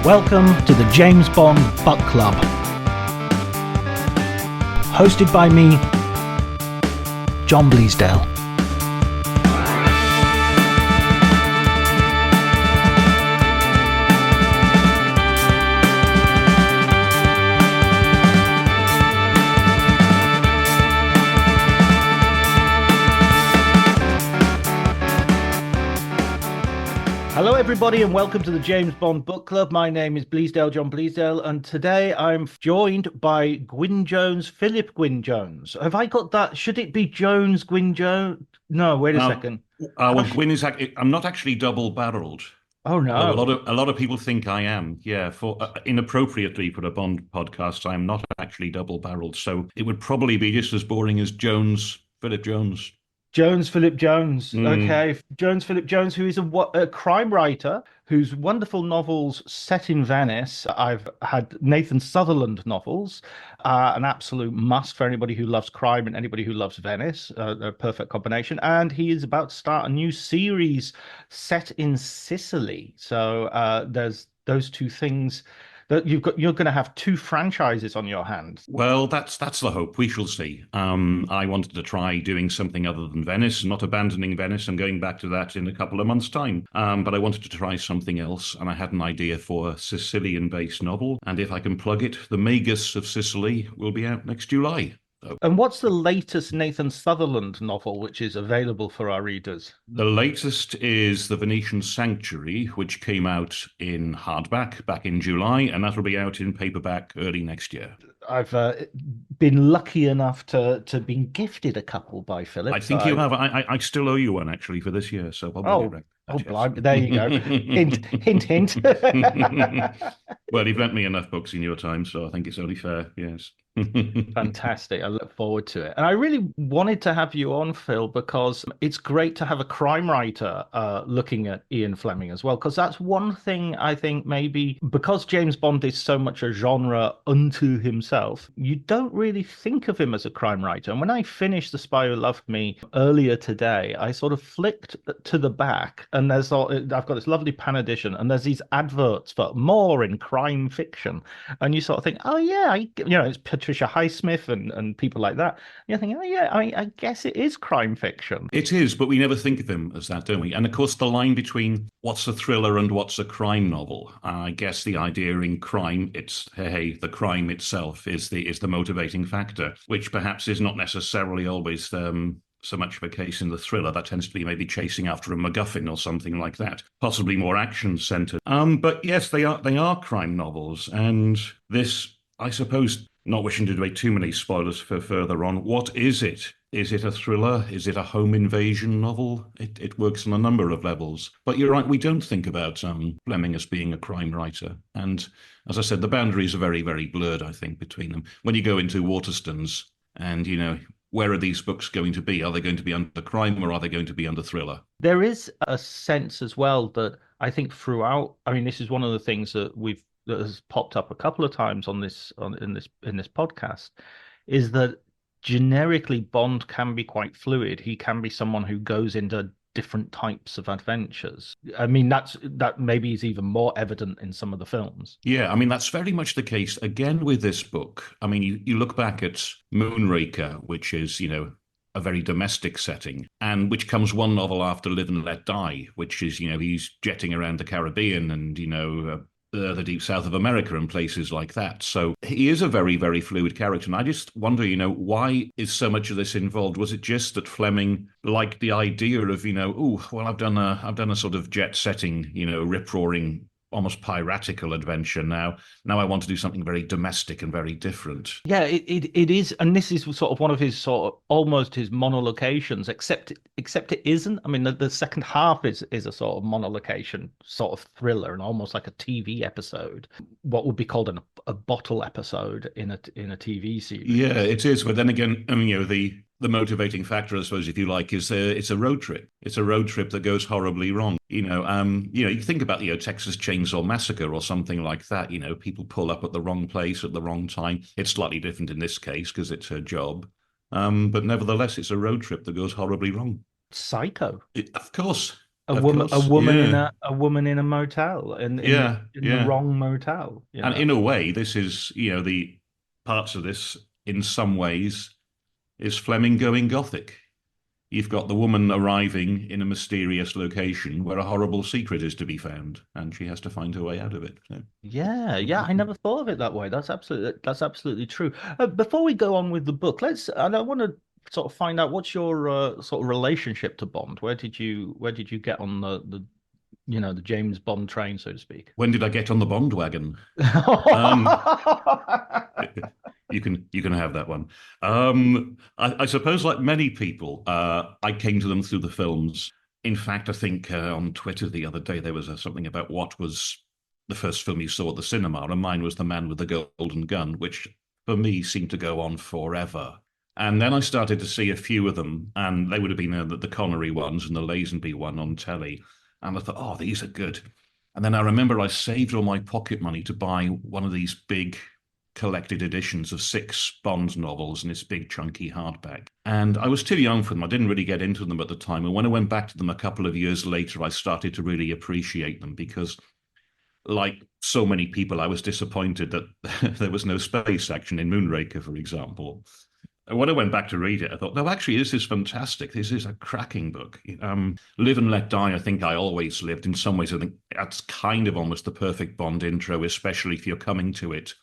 Welcome to the James Bond Book Club. Hosted by me, John Bleasdale. Hello everybody and welcome to the James Bond Book Club. My name is Bleasdale, John Bleasdale, and today I'm joined by Gwyne Jones, Philip Gwyne Jones. Have I got that? Should it be Jones, Gwyne Jones? No, wait a second. Gwyne is. I'm not actually double-barreled. Oh no! A lot of people think I am. Yeah, for inappropriately for a Bond podcast, I'm not actually double-barreled. So it would probably be just as boring as Jones, Philip Jones. Jones, Philip Jones. Okay. Jones, Philip Jones, who is a crime writer whose wonderful novels set in Venice. I've had Nathan Sutherland novels, an absolute must for anybody who loves crime and anybody who loves Venice, a perfect combination. And he is about to start a new series set in Sicily. So there's those two things. You're going to have two franchises on your hands. Well, that's the hope. We shall see. I wanted to try doing something other than Venice, not abandoning Venice and going back to that in a couple of months' time. But I wanted to try something else, and I had an idea for a Sicilian-based novel. And if I can plug it, The Magus of Sicily will be out next July. And what's the latest Nathan Sutherland novel which is available for our readers? The latest is The Venetian Sanctuary, which came out in hardback back in July, and that will be out in paperback early next year. I've been lucky enough to been gifted a couple by Philip. I think you have. I still owe you one, actually, for this year. So blimey, there you go. Hint, hint, hint. Well, you've lent me enough books in your time, so I think it's only fair, yes. Fantastic. I look forward to it. And I really wanted to have you on, Phil, because it's great to have a crime writer looking at Ian Fleming as well, because that's one thing I think maybe because James Bond is so much a genre unto himself, you don't really think of him as a crime writer. And when I finished The Spy Who Loved Me earlier today, I sort of flicked to the back and I've got this lovely pan edition and there's these adverts for more in crime fiction. And you sort of think, oh yeah, it's Patricia Highsmith and people like that. You're thinking, oh yeah, I guess it is crime fiction. It is, but we never think of him as that, don't we? And of course, the line between what's a thriller and what's a crime novel, I guess the idea in crime, it's, hey, the crime itself is the motivating factor, which perhaps is not necessarily always so much of a case in the thriller. That tends to be maybe chasing after a MacGuffin or something like that, possibly more action-centered. But yes, they are crime novels, and this, I suppose, not wishing to make too many spoilers for further on, what is it? Is it a thriller? Is it a home invasion novel? It works on a number of levels. But you're right, we don't think about Fleming as being a crime writer. And as I said, the boundaries are very, very blurred, I think, between them. When you go into Waterstones and, where are these books going to be? Are they going to be under crime or are they going to be under thriller? There is a sense as well that I think throughout, this is one of the things that has popped up a couple of times in this podcast, is that generically Bond can be quite fluid. He can be someone who goes into different types of adventures. That maybe is even more evident in some of the films. Yeah, that's very much the case again with this book. You look back at Moonraker, which is, a very domestic setting, and which comes one novel after Live and Let Die, which is, he's jetting around the Caribbean and, the deep south of America and places like that. So he is a very, very fluid character. And I just wonder, why is so much of this involved? Was it just that Fleming liked the idea of, I've done a sort of jet setting, rip-roaring, almost piratical adventure now. Now I want to do something very domestic and very different. Yeah, it is, and this is sort of one of his sort of almost his monolocations, except it isn't. The second half is a sort of monolocation, sort of thriller, and almost like a TV episode, what would be called a bottle episode in a TV series. Yeah, it is. But then again, the motivating factor, I suppose, if you like, is it's a road trip. It's a road trip that goes horribly wrong. You think about Texas Chainsaw Massacre or something like that. People pull up at the wrong place at the wrong time. It's slightly different in this case because it's her job, but nevertheless, it's a road trip that goes horribly wrong. Psycho. Of course. Of course, yeah, a woman in a motel yeah, in the yeah. wrong motel, you And know. in a way, this is, the parts of this, in some ways, is Fleming going gothic. You've got the woman arriving in a mysterious location where a horrible secret is to be found, and she has to find her way out of it. So. Yeah, yeah, I never thought of it that way. That's absolutely true. Before we go on with the book, and I want to sort of find out what's your sort of relationship to Bond. Where did you get on the James Bond train, so to speak? When did I get on the Bond wagon? Um, you can have that one. I suppose, like many people, I came to them through the films. In fact, I think on Twitter the other day there was something about what was the first film you saw at the cinema, and mine was The Man with the Golden Gun, which for me seemed to go on forever. And then I started to see a few of them, and they would have been the Connery ones and the Lazenby one on telly. And I thought, oh, these are good. And then I remember I saved all my pocket money to buy one of these big collected editions of 6 Bond novels in this big chunky hardback. And I was too young for them. I didn't really get into them at the time. And when I went back to them a couple of years later, I started to really appreciate them because, like so many people, I was disappointed that there was no space action in Moonraker, for example. And when I went back to read it, I thought, no, actually, this is fantastic. This is a cracking book. Live and Let Die, I think I always lived. In some ways, I think that's kind of almost the perfect Bond intro, especially if you're coming to it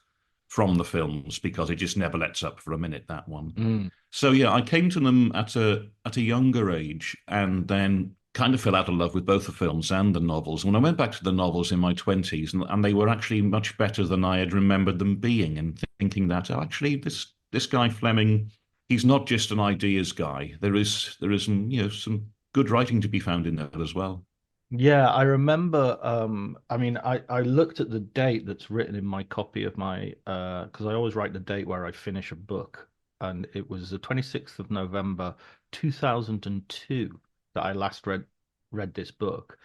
from the films, because it just never lets up for a minute, that one. Mm. So yeah, I came to them at a younger age, and then kind of fell out of love with both the films and the novels. When I went back to the novels in my 20s, and they were actually much better than I had remembered them being, and thinking that, oh, actually, this guy Fleming, he's not just an ideas guy. There is some good writing to be found in there as well. Yeah, I remember. I mean, I looked at the date that's written in my copy of my because I always write the date where I finish a book, and it was the 26th of November 2002 that I last read this book.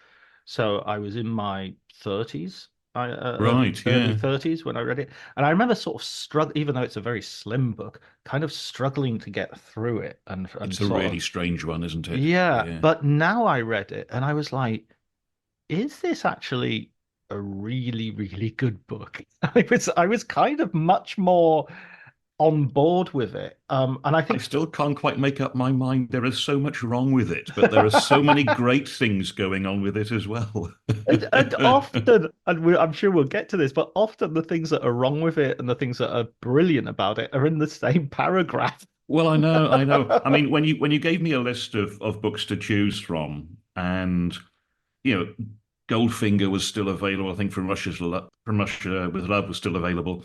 So I was in my 30s, Right, early yeah. 30s when I read it, and I remember sort of struggling, even though it's a very slim book, kind of struggling to get through it and It's a sort really of. strange one, isn't it? Yeah, Yeah. but now I read it and I was like, is this actually a really, really good book? I was kind of much more on board with it. And I I think still can't quite make up my mind. There is so much wrong with it, but there are so many great things going on with it as well. and often, I'm sure we'll get to this, but often the things that are wrong with it and the things that are brilliant about it are in the same paragraph. Well, I know, I know. I mean, when you gave me a list of books to choose from, and you know, Goldfinger was still available. I think From Russia with Love was still available,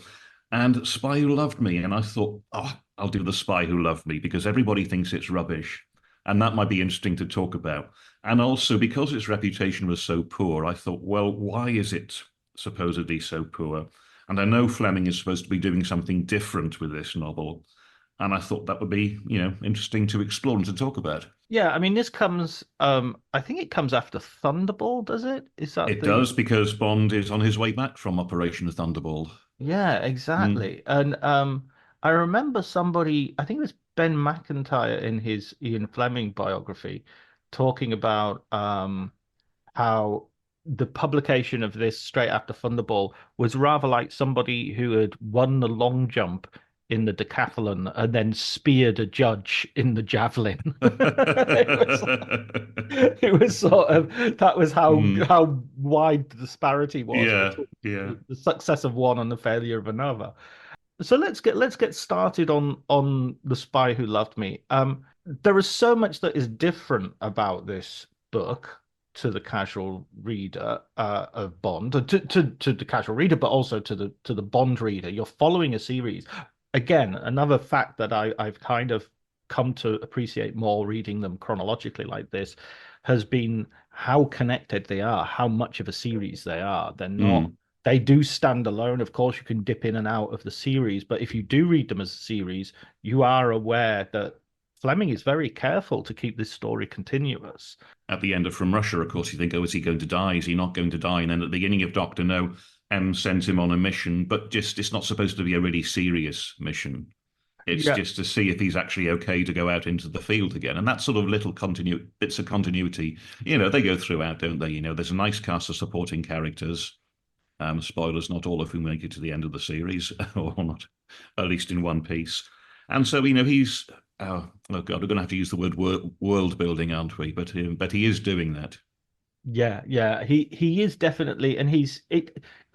and Spy Who Loved Me. And I thought, oh, I'll do The Spy Who Loved Me because everybody thinks it's rubbish, and that might be interesting to talk about. And also because its reputation was so poor, I thought, well, why is it supposedly so poor? And I know Fleming is supposed to be doing something different with this novel, and I thought that would be, interesting to explore and to talk about. Yeah, I mean, this comes, I think it comes after Thunderball, does it? Is that It the does because Bond is on his way back from Operation Thunderball. Yeah, Mm. exactly. And I remember somebody, I think it was Ben McIntyre in his Ian Fleming biography, talking about how the publication of this straight after Thunderball was rather like somebody who had won the long jump in the decathlon and then speared a judge in the javelin. It was sort of that was Mm. how wide the disparity was Yeah, between yeah. the success of one and the failure of another. So let's get started on The Spy Who Loved Me. There is so much that is different about this book to the casual reader of Bond, to the casual reader, but also to the Bond reader. You're following a series. Again, another fact that I've kind of come to appreciate more reading them chronologically like this has been how connected they are, how much of a series they are. Mm. They do stand alone. Of course, you can dip in and out of the series, but if you do read them as a series, you are aware that Fleming is very careful to keep this story continuous. At the end of From Russia, of course, you think, oh, is he going to die? Is he not going to die? And then at the beginning of Doctor No, M sends him on a mission, but just it's not supposed to be a really serious mission. It's Yeah. just to see if he's actually okay to go out into the field again. And that sort of little bits of continuity, they go throughout, don't they? There's a nice cast of supporting characters. Spoilers, not all of whom make it to the end of the series, or not, at least in one piece. And so, he's, oh God, we're going to have to use the word world building, aren't we? But he is doing that. Yeah, yeah, he is definitely, and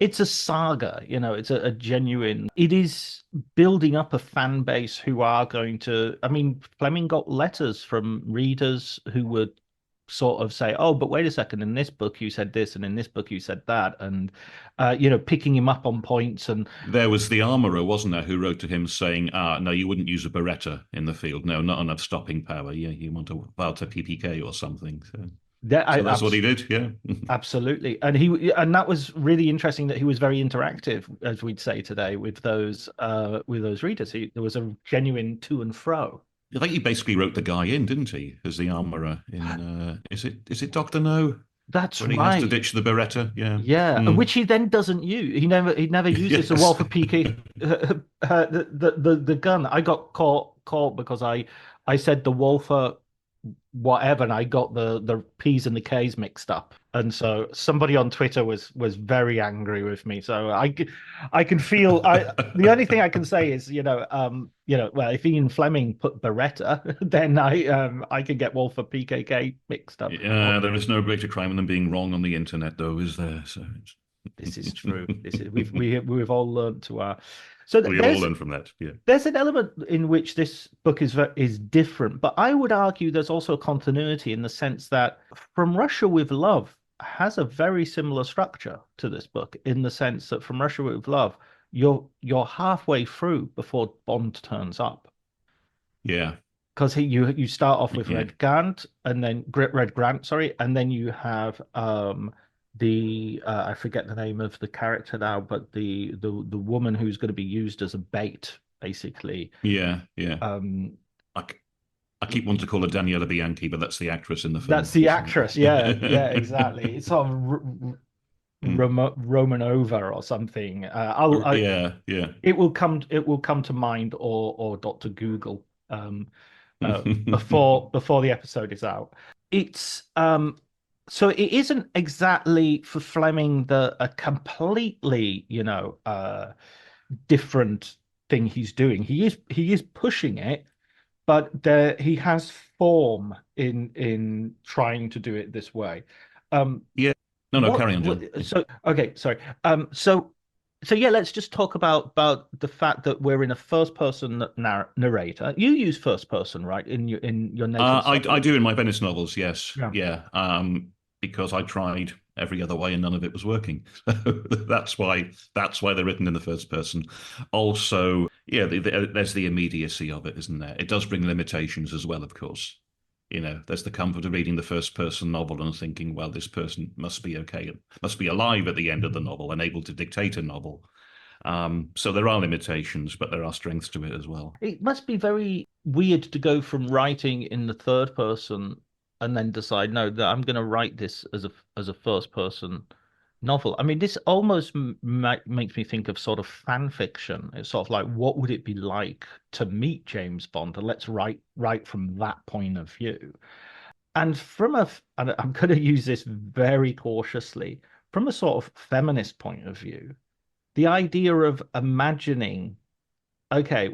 it's a saga, it's a genuine. It is building up a fan base who are going to. I mean, Fleming got letters from readers who would sort of say, "Oh, but wait a second, in this book you said this, and in this book you said that," and picking him up on points. And There was the armorer, wasn't there, who wrote to him saying, no, you wouldn't use a Beretta in the field. No, not enough stopping power. Yeah, you want a Walter PPK or something. So, that I so that's what he did. Yeah. absolutely, and that was really interesting that he was very interactive, as we'd say today, with those readers. There was a genuine to and fro. I think he basically wrote the guy in, didn't he, as the armorer in is it Doctor No, That's when he has to right. ditch the Beretta? Yeah. Yeah, Mm. which he then doesn't use. He never uses the Yes. Walther PK the gun. I got caught because I said the Walther whatever, and I got the P's and the K's mixed up. And so somebody on Twitter was very angry with me. So I can feel the only thing I can say is, well, if Ian Fleming put Beretta, then I can get Walther PKK mixed up. Yeah, there is no greater crime than being wrong on the internet, though, is there? So This is true. This is we've all learned to our. So we all learn from that. Yeah. there's an element in which this book is different, but I would argue there's also a continuity in the sense that From Russia with Love has a very similar structure to this book, in the sense that From Russia with Love, you're halfway through before Bond turns up. Yeah. Because you start off with Yeah. Red Grant, sorry, and then you have the I forget the name of the character now, but the woman who's going to be used as a bait, basically. Yeah. Yeah. Um, I, I keep wanting to call her Daniela Bianchi, but that's the actress in the that's film, the isn't actress. Yeah, yeah, it? exactly. It's sort of Romanova or something. Yeah, yeah. It will come to mind, or Dr. Google. Before the episode is out. It's so it isn't exactly for Fleming a completely, different thing he's doing. He is pushing it, but he has form in trying to do it this way. Um, Yeah. No, no, carry on, John. Yeah. so okay, sorry. So yeah, let's just talk about the fact that we're in a first person narrator. You use first person, right? In your Nathan I Sutherland. do in my Venice novels, yes. Yeah. Yeah. Because I tried every other way and none of it was working. So that's why they're written in the first person. Also, yeah, there's the immediacy of it, isn't there? It does bring limitations as well, of course. There's the comfort of reading the first person novel and thinking, well, this person must be okay, must be alive at the end of the novel and able to dictate a novel. So there are limitations, but there are strengths to it as well. It must be very weird to go from writing in the third person and then decide, no, that I'm going to write this as a first person novel. I mean, this almost makes me think of sort of fan fiction. It's sort of like, what would it be like to meet James Bond? And let's write from that point of view. And I'm going to use this very cautiously, from a sort of feminist point of view, the idea of imagining, okay,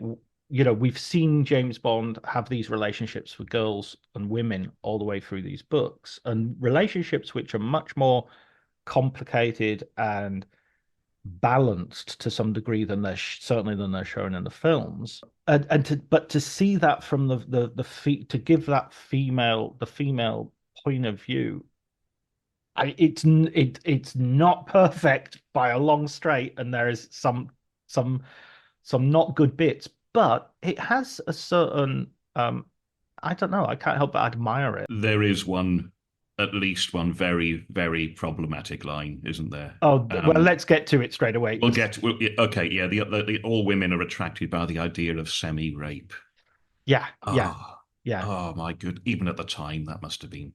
we've seen James Bond have these relationships with girls and women all the way through these books, and relationships which are much more complicated and balanced to some degree than certainly than they're shown in the films. But to see that from to give that the female point of view, it's not perfect by a long straight, and there is some not good bits, but it has a certain I don't know, I can't help but admire it. There is at least one very, very problematic line, isn't there? Oh, well, let's get to it straight away. Okay, yeah. All women are attracted by the idea of semi-rape. Yeah, yeah. Oh. Yeah. Oh my good. Even at the time, that must have been.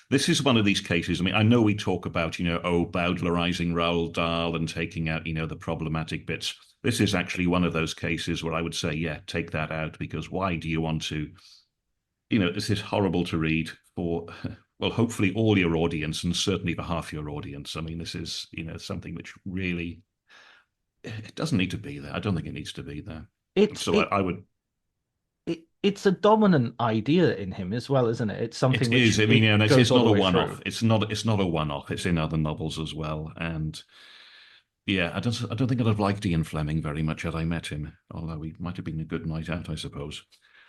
This is one of these cases. I mean, I know we talk about, Bowdlerizing Roald Dahl and taking out, the problematic bits. This is actually one of those cases where I would say, yeah, take that out because why do you want to, this is horrible to read for, well, hopefully all your audience and certainly for half your audience. I mean, this is, something which really, it doesn't need to be there. I don't think it needs to be there. It's So it I would it's a dominant idea in him as well, isn't it? It's something It which is. I mean, it and goes it's all not the a way through. one-off. It's not a one-off. It's in other novels as well. And yeah, I don't think I'd have liked Ian Fleming very much had I met him, although he might have been a good night out, I suppose.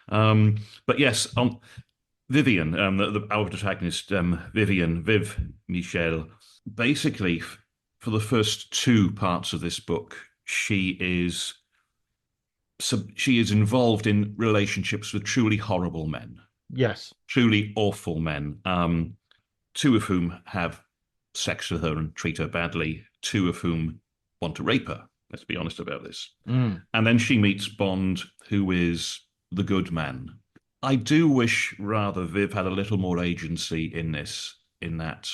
Um, but yes, Vivian, our protagonist, Viv Michel, basically for the first two parts of this book, she is involved in relationships with truly horrible men, Yes. truly awful men. Two of whom have sex with her and treat her badly, two of whom want to rape her. Let's be honest about this. Mm. And then she meets Bond, who is the good man. I do wish rather Viv had a little more agency in this, in that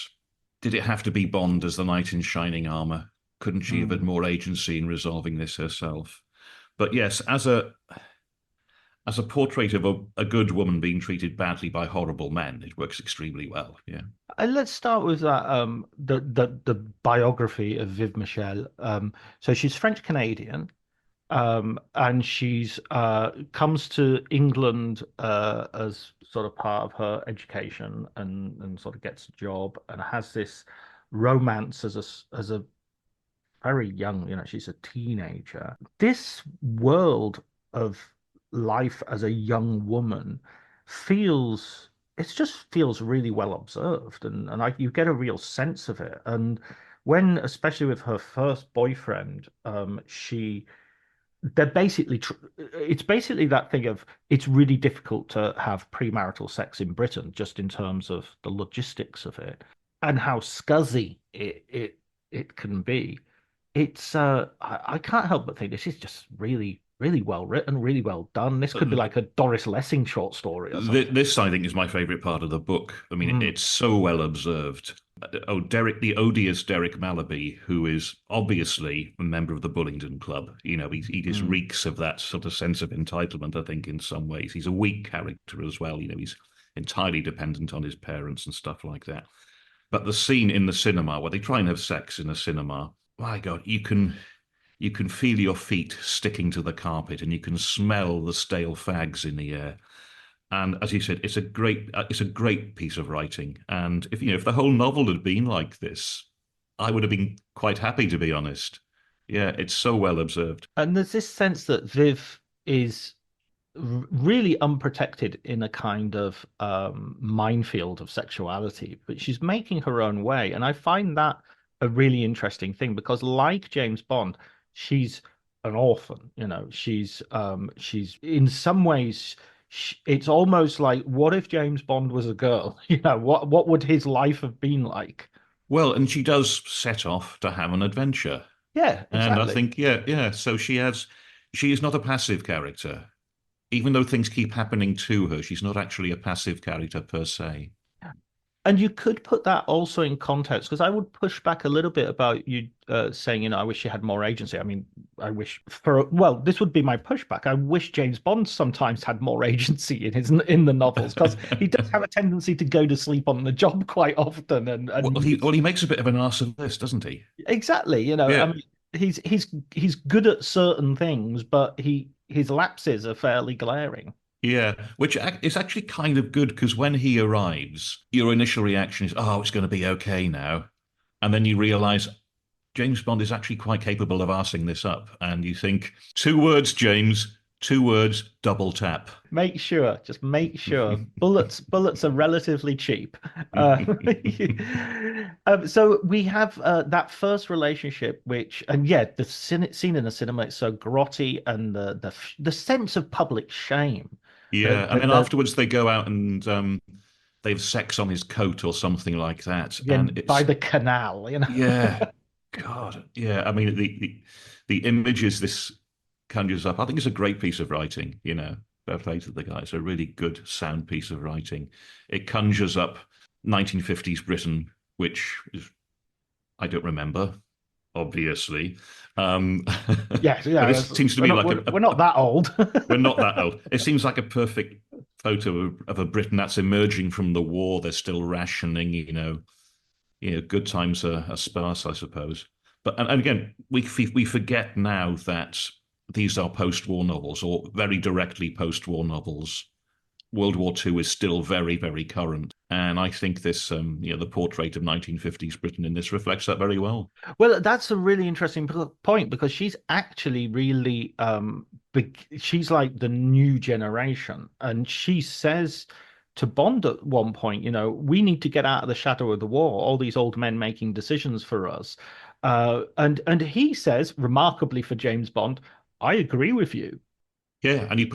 did it have to be Bond as the knight in shining armor? Couldn't she have had Mm. more agency in resolving this herself? But yes, as a portrait of a good woman being treated badly by horrible men, it works extremely well. Yeah. Let's start with that the biography of Viv Michel. So she's French Canadian. And she's comes to England as sort of part of her education and sort of gets a job and has this romance as a very young, she's a teenager. This world of life as a young woman feels it just feels really well observed and you get a real sense of it. And when, especially with her first boyfriend, she they're basically it's basically that thing of it's really difficult to have premarital sex in Britain just in terms of the logistics of it and how scuzzy it can be. It's I can't help but think this is just really well written, really well done. This could be like a Doris Lessing short story or something. This, I think, is my favorite part of the book. I mean, Mm, it's so well observed. Oh, the odious Derek Malaby, who is obviously a member of the Bullingdon Club. He just mm. reeks of that sort of sense of entitlement, I think, in some ways. He's a weak character as well. He's entirely dependent on his parents and stuff like that. But the scene in the cinema where they try and have sex in a cinema, my God, you can feel your feet sticking to the carpet and you can smell the stale fags in the air. And as you said, it's a great piece of writing. And if the whole novel had been like this, I would have been quite happy, to be honest. Yeah, it's so well observed. And there's this sense that Viv is really unprotected in a kind of minefield of sexuality, but she's making her own way. And I find that a really interesting thing because, like James Bond, she's an orphan. She's in some ways. It's almost like, what if James Bond was a girl? What would his life have been like? Well, and she does set off to have an adventure. Yeah, And I exactly. think, yeah, yeah. So she is not a passive character. Even though things keep happening to her, she's not actually a passive character per se. And you could put that also in context because I would push back a little bit about you saying, I wish she had more agency. I mean, I wish well, this would be my pushback. I wish James Bond sometimes had more agency in the novels because he does have a tendency to go to sleep on the job quite often, and Well, you he could well he makes a bit of an arse of this, doesn't he? exactly, I Yeah, mean, he's good at certain things, but his lapses are fairly glaring. yeah. Which is actually kind of good because when he arrives, your initial reaction is, "Oh, it's going to be okay now," and then you realise James Bond is actually quite capable of arsing this up, and you think, two words, James, two words, double tap. Just make sure. Bullets are relatively cheap. Uh, so we have that first relationship, and yeah, the scene in the cinema is so grotty, and the sense of public shame. The, Yeah, and the, then the, afterwards they go out and they have sex on his coat or something like that, and by it's the canal. yeah, God, yeah. I mean, the images this conjures up, I think it's a great piece of writing. Fair play to the guy. It's a really good, sound piece of writing. It conjures up 1950s Britain, which is, I don't remember, obviously. Um, Yes, but yeah, it seems to me like we're not that old. we're not that old. It seems like a perfect photo of a Britain that's emerging from the war. They're still rationing, good times are sparse, I suppose. But and again, we forget now that these are post-war novels, or very directly post-war novels. World War II is still very, very current, and I think this, the portrait of 1950s Britain in this reflects that very well. Well, that's a really interesting point because she's actually really she's like the new generation, and she says to Bond at one point, we need to get out of the shadow of the war, all these old men making decisions for us. And he says, remarkably for James Bond, I agree with you. Yeah, and you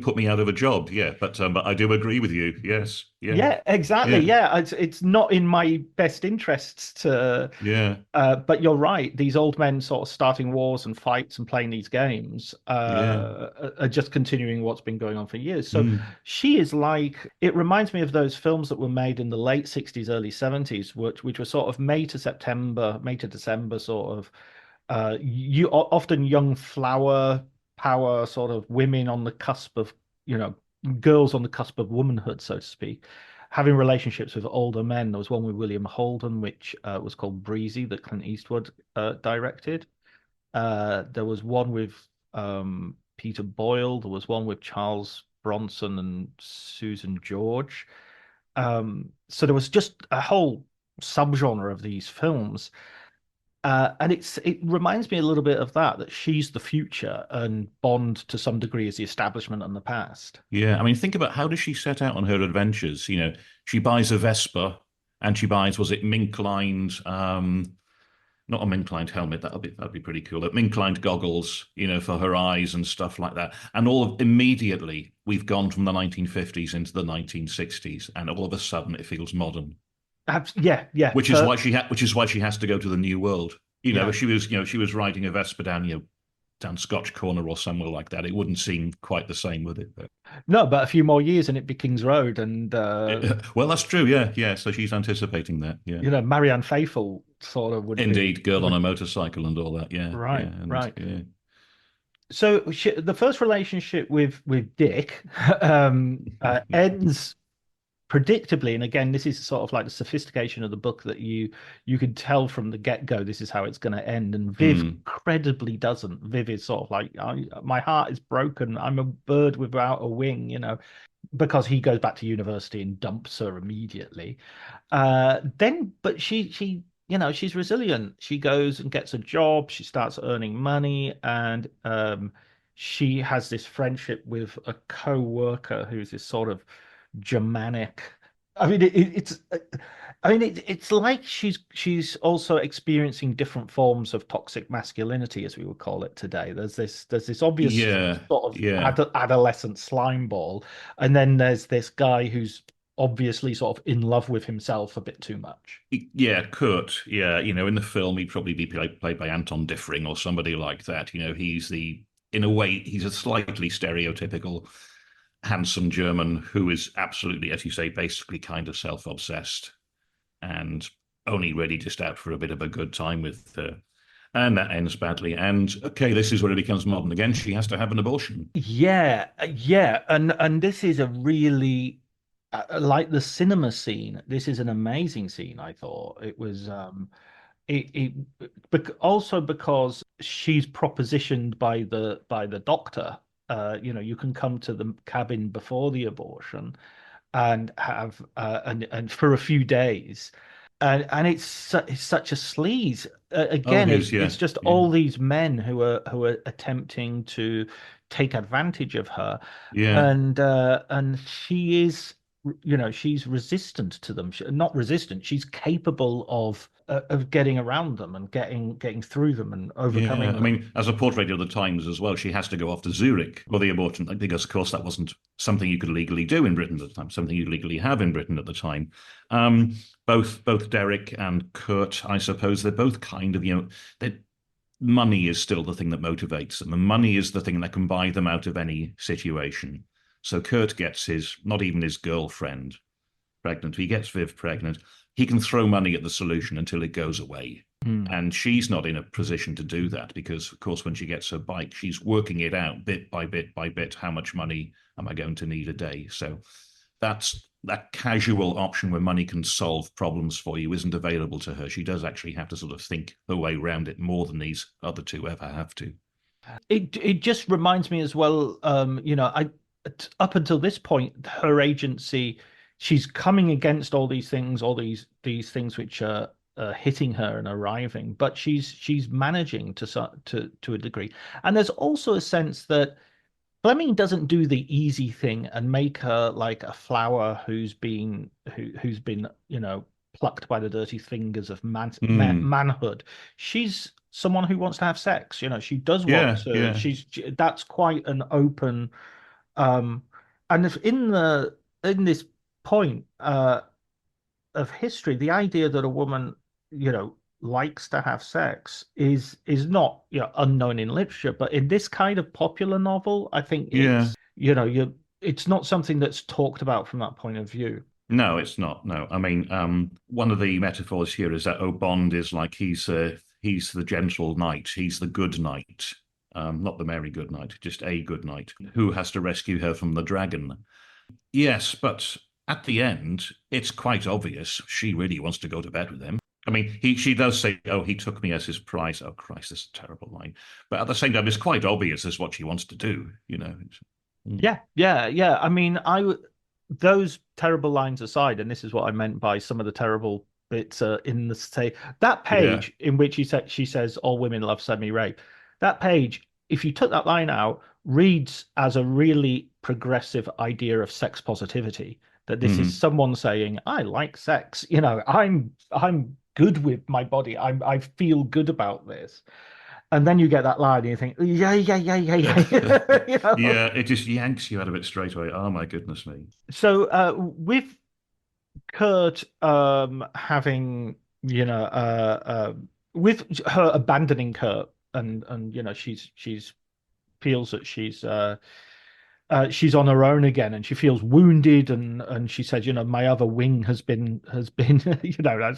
put me out of a job. Yeah, but I do agree with you. Yes, yeah, Yeah, exactly. yeah, Yeah, it's not in my best interests to yeah, but you're right. These old men sort of starting wars and fights and playing these games yeah. are just continuing what's been going on for years. So Mm. she is like, it reminds me of those films that were made in the late 60s, early 70s, which were sort of May to September, May to December, sort of you often young flower power sort of women on the cusp of, you know, girls on the cusp of womanhood, so to speak, having relationships with older men. There was one with William Holden, which was called Breezy, that Clint Eastwood directed. There was one with Peter Boyle. There was one with Charles Bronson and Susan George. So there was just a whole subgenre of these films. And it reminds me a little bit of that she's the future and Bond to some degree is the establishment and the past. Yeah, I mean, think about how does she set out on her adventures? She buys a Vespa, and she buys, was it mink-lined, not a mink-lined helmet, that'd be pretty cool. But mink-lined goggles, for her eyes and stuff like that. And immediately we've gone from the 1950s into the 1960s, and all of a sudden it feels modern. Yeah, yeah, Which is why she has to go to the New World. yeah. If she was riding a Vespa down, down Scotch Corner or somewhere like that, it wouldn't seem quite the same, would it? But No, but a few more years and it'd be King's Road, and well, that's true. Yeah, yeah. So she's anticipating that. Yeah, Marianne Faithfull sort of indeed, girl on would a motorcycle and all that. Yeah, yeah, right, and right. yeah. So the first relationship with Dick ends predictably, and again, this is sort of like the sophistication of the book that you can tell from the get-go this is how it's going to end, and Viv Hmm. credibly doesn't. Viv is sort of like, my heart is broken, I'm a bird without a wing, because he goes back to university and dumps her immediately. But she's resilient. She goes and gets a job. She starts earning money, and she has this friendship with a co-worker who's this sort of Germanic. I mean, it's like she's also experiencing different forms of toxic masculinity, as we would call it today. There's this obvious Yeah, sort of yeah, adolescent slime ball, and then there's this guy who's obviously sort of in love with himself a bit too much. yeah. Kurt. Yeah, in the film he'd probably be played by Anton Diffring or somebody like that. In a way, he's a slightly stereotypical handsome German who is absolutely, as you say, basically kind of self-obsessed and only really just out for a bit of a good time with her. And that ends badly. And okay, this is where it becomes modern again. She has to have an abortion. Yeah, yeah, and this is a really like the cinema scene. This is an amazing scene. I thought it was. Also because she's propositioned by the doctor. You can come to the cabin before the abortion and have and for a few days, and it's such a sleaze. Oh, Again, it it's is, yeah, it's just yeah, all these men who are attempting to take advantage of her, yeah, and she is, she's resistant to them. Not resistant, she's capable of getting around them and getting through them and yeah. overcoming I them. mean, as a portrait of the times as well, she has to go off to Zurich for the abortion because, of course, that wasn't something you could legally do in Britain at the time, something you legally have in Britain at the time. Um, both Derek and Kurt, I suppose, they're both kind of, that money is still the thing that motivates them, and money is the thing that can buy them out of any situation. So Kurt gets his, not even his girlfriend pregnant, he gets Viv pregnant. He can throw money at the solution until it goes away. Hmm. And she's not in a position to do that because, of course, when she gets her bike, she's working it out bit by bit by bit. How much money am I going to need a day? So that's that casual option where money can solve problems for you isn't available to her. She does actually have to sort of think her way around it more than these other two ever have to. It just reminds me as well, up until this point, her agency, she's coming against all these things, all these things which are hitting her and arriving, but she's managing to a degree. And there's also a sense that Fleming doesn't do the easy thing and make her like a flower who's been plucked by the dirty fingers of Mm. manhood. She's someone who wants to have sex. She does want Yeah, to. yeah. That's quite an open. Um, and if in this point of history, the idea that a woman, likes to have sex is not, unknown in literature, but in this kind of popular novel, I think Yeah. it's not something that's talked about from that point of view. No, it's not. No, I mean, one of the metaphors here is that Bond is like he's the gentle knight, he's the good knight, not the merry good knight, just a good knight who has to rescue her from the dragon. Yes, but at the end, it's quite obvious she really wants to go to bed with him. I mean, she does say, "Oh, he took me as his prize." Oh, Christ, this is a terrible line. But at the same time, it's quite obvious as what she wants to do. Mm. Yeah, yeah, yeah. I mean, those terrible lines aside, and this is what I meant by some of the terrible bits in the say that Yeah. page in which she says all women love semi-rape. That page, if you took that line out, reads as a really progressive idea of sex positivity. That this is Hmm. someone saying, "I like sex. I'm good with my body. I feel good about this." And then you get that line and you think, yeah, yeah, yeah, yeah, yeah. Yeah, it just yanks you out of it straight away. Oh my goodness me. So with Kurt having, with her abandoning Kurt and she's feels that she's on her own again and she feels wounded and she says, my other wing has been that's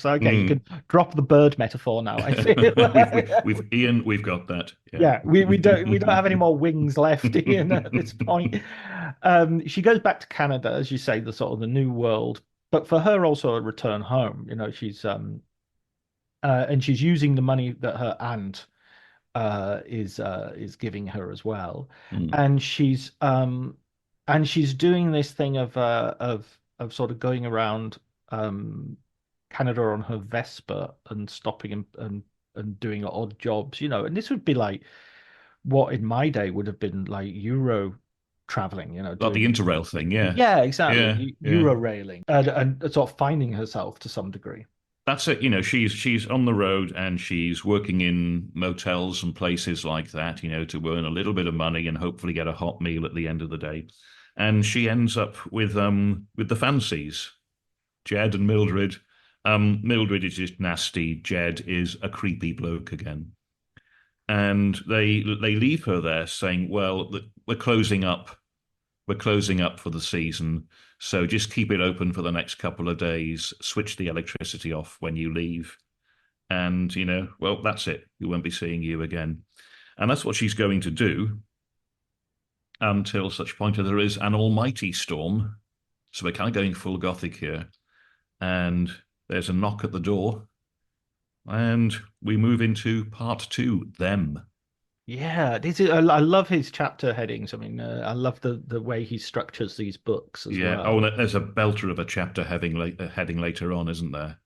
okay. You Mm. can drop the bird metaphor now, I feel. We've Ian, we've got that. Yeah. Yeah, we don't have any more wings left in at this point. She goes back to Canada, as you say, the sort of the new world, but for her also a return home. She's and she's using the money that her aunt is giving her as well, Mm. and she's doing this thing of sort of going around Canada on her Vespa and stopping and doing odd jobs, and this would be like what in my day would have been like Euro traveling, Like the doing interrail thing, yeah. yeah, Yeah, exactly, yeah. Euro railing and sort of finding herself to some degree. That's it. She's on the road and she's working in motels and places like that, to earn a little bit of money and hopefully get a hot meal at the end of the day. And she ends up with the fancies, Jed and Mildred. Mildred is just nasty. Jed is a creepy bloke again. And they leave her there saying, "Well, we're closing up. We're closing up for the season, so just keep it open for the next couple of days. Switch the electricity off when you leave, and well, that's it. We won't be seeing you again." And that's what she's going to do until such point that there is an almighty storm. So we're kind of going full gothic here, and there's a knock at the door, and we move into part two. Them. Yeah, this is I love his chapter headings. I mean, I love the way he structures these books as Yeah. Oh, well. there's a belter of a chapter heading later on, isn't there?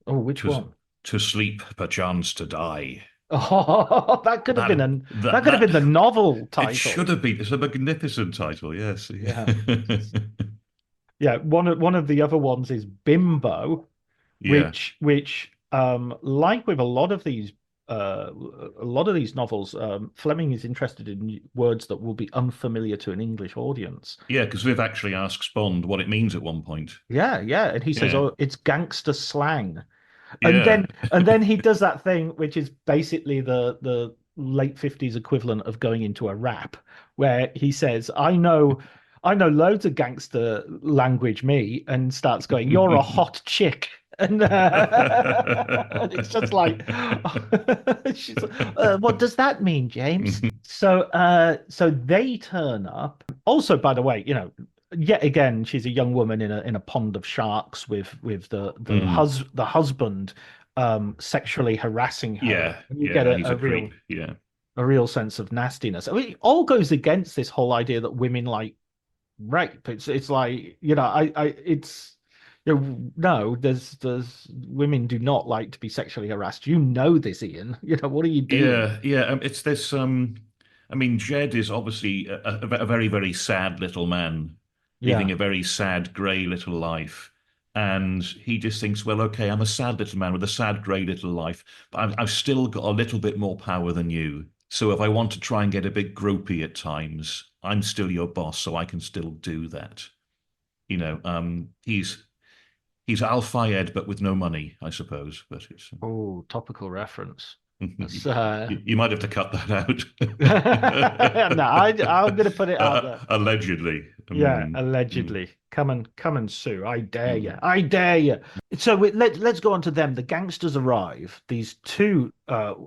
Oh, which To one? to sleep, perchance to die. Oh, that could have That been the novel it should title. have been. It's a magnificent title. Yes. Yeah. Yeah, one of the other ones is Bimbo, Yeah. which like with a lot of these novels, Fleming is interested in words that will be unfamiliar to an English audience. Yeah. Because Viv actually asks Bond what it means at one point. Yeah, yeah, and he says, Yeah. "Oh, it's gangster slang." And Yeah. then he does that thing which is basically the late 50s equivalent of going into a rap, where he says, I know loads of gangster language, me, and starts going, "You're a hot chick." And it's just like, she's, what does that mean, James? So they turn up. Also, by the way, yet again, she's a young woman in a pond of sharks with Mm. the husband sexually harassing her. Yeah, And you get yeah, he's a creep. Yeah. a real sense of nastiness. I mean, it all goes against this whole idea that women like rape. It's like, it's no, there's women do not like to be sexually harassed. You know this, Ian. What are you doing? Yeah, yeah. It's this. I mean, Jed is obviously a very, very sad little man, leading Yeah. a very sad, grey little life. And he just thinks, well, okay, I'm a sad little man with a sad, grey little life, but I've still got a little bit more power than you. So if I want to try and get a bit gropey at times, I'm still your boss, so I can still do that. He's Al Fayed, but with no money, I suppose. But it's Oh, topical reference. you, That's you might have to cut that no, out. I'm gonna put it out there. Allegedly. Yeah, Mm. allegedly. Come and sue. I dare you. Mm. I dare you. So let's go on to them. The gangsters arrive. These two,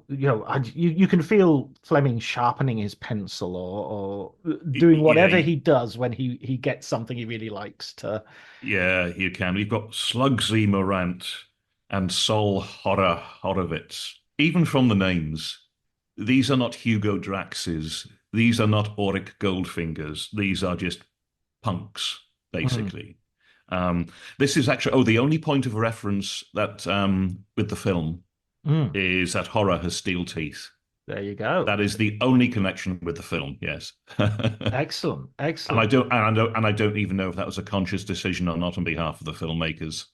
you can feel Fleming sharpening his pencil or doing Yeah, whatever he does when he gets something he really likes to. yeah, you can. We've got Slugsy Morant and Sol Horowitz. Even from the names, these are not Hugo Draxes. These are not Auric Goldfingers. These are just punks, Mm, basically. This is actually, oh, the only point of reference that with the film mm. is that horror has steel teeth. There you go. That is the only connection with the film. Yes, and Excellent, I excellent. don't, and I don't even know if that was a conscious decision or not on behalf of the filmmakers,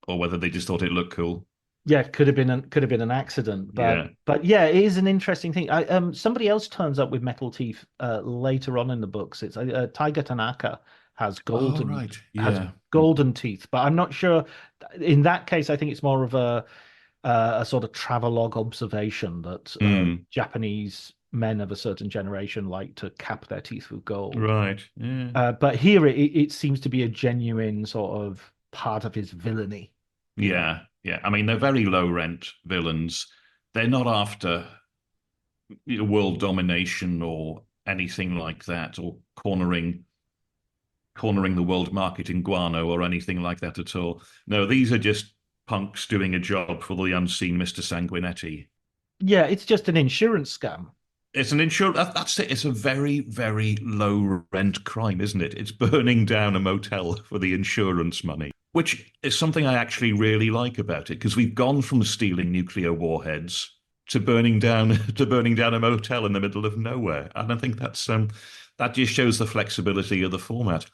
or whether they just thought it looked cool. Yeah, could have been an accident, but Yeah. yeah, it is an interesting thing. Somebody else turns up with metal teeth later on in the books. It's Tiger Tanaka has Oh, golden right. has Yeah. golden teeth, but I'm not sure. In that case, I think it's more of a sort of travelogue observation that Mm. Japanese men of a certain generation like to cap their teeth with gold. Right. Yeah. But here it seems to be a genuine sort of part of his villainy. Yeah. Yeah. I mean, they're very low rent villains. They're not after world domination or anything like that, or cornering the world market in guano or anything like that at all. No, these are just punks doing a job for the unseen Mr. Sanguinetti. Yeah, it's just an insurance scam. It's an insurance. That's it. It's a very, very low rent crime, isn't it? It's burning down a motel for the insurance money, which is something I actually really like about it, because we've gone from stealing nuclear warheads to burning down to burning down a motel in the middle of nowhere, and I think that just shows the flexibility of the format.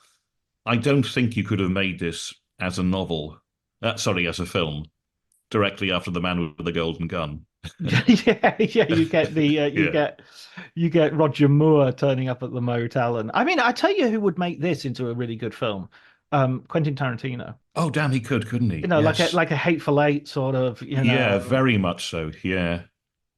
I don't think you could have made this as a novel, sorry, as a film, directly after The Man with the Golden Gun. Yeah, yeah, Yeah. you get Roger Moore turning up at the motel, and I mean, I tell you who would make this into a really good film. Quentin Tarantino. Oh, damn, he could, couldn't he? Yes. Like a Hateful Eight sort of, Yeah, very much so. Yeah.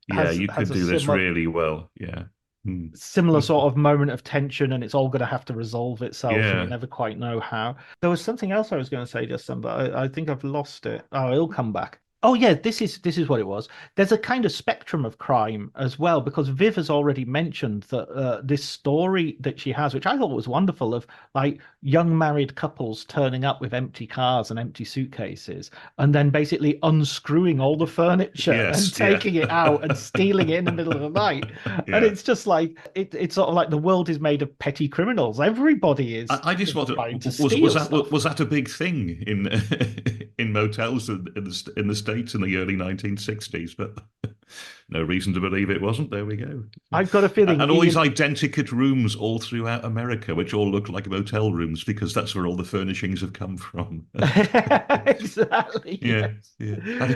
Yeah, you has could a do this really well. Yeah. Hmm. similar sort of moment of tension, and it's all going to have to resolve itself, and you Yeah. never quite know how. There was something else I was going to say just then, but I think I've lost it. Oh, it'll come back. Oh yeah, this is what it was. There's a kind of spectrum of crime as well, because Viv has already mentioned that this story that she has, which I thought was wonderful, of like young married couples turning up with empty cars and empty suitcases, and then basically unscrewing all the furniture and Yes. Yeah. taking it out and stealing it in the middle of the night. And Yeah. it's just like it's sort of like the world is made of petty criminals. Everybody I just wanted, trying to was steal that stuff. was that a big thing in in motels in the States in the early 1960s? But no reason to believe it wasn't. There we go. I've got a feeling, And all these Ian. identical rooms all throughout America, which all look like motel rooms because that's where all the furnishings have come from. Exactly, Yeah, yes. yeah. Have you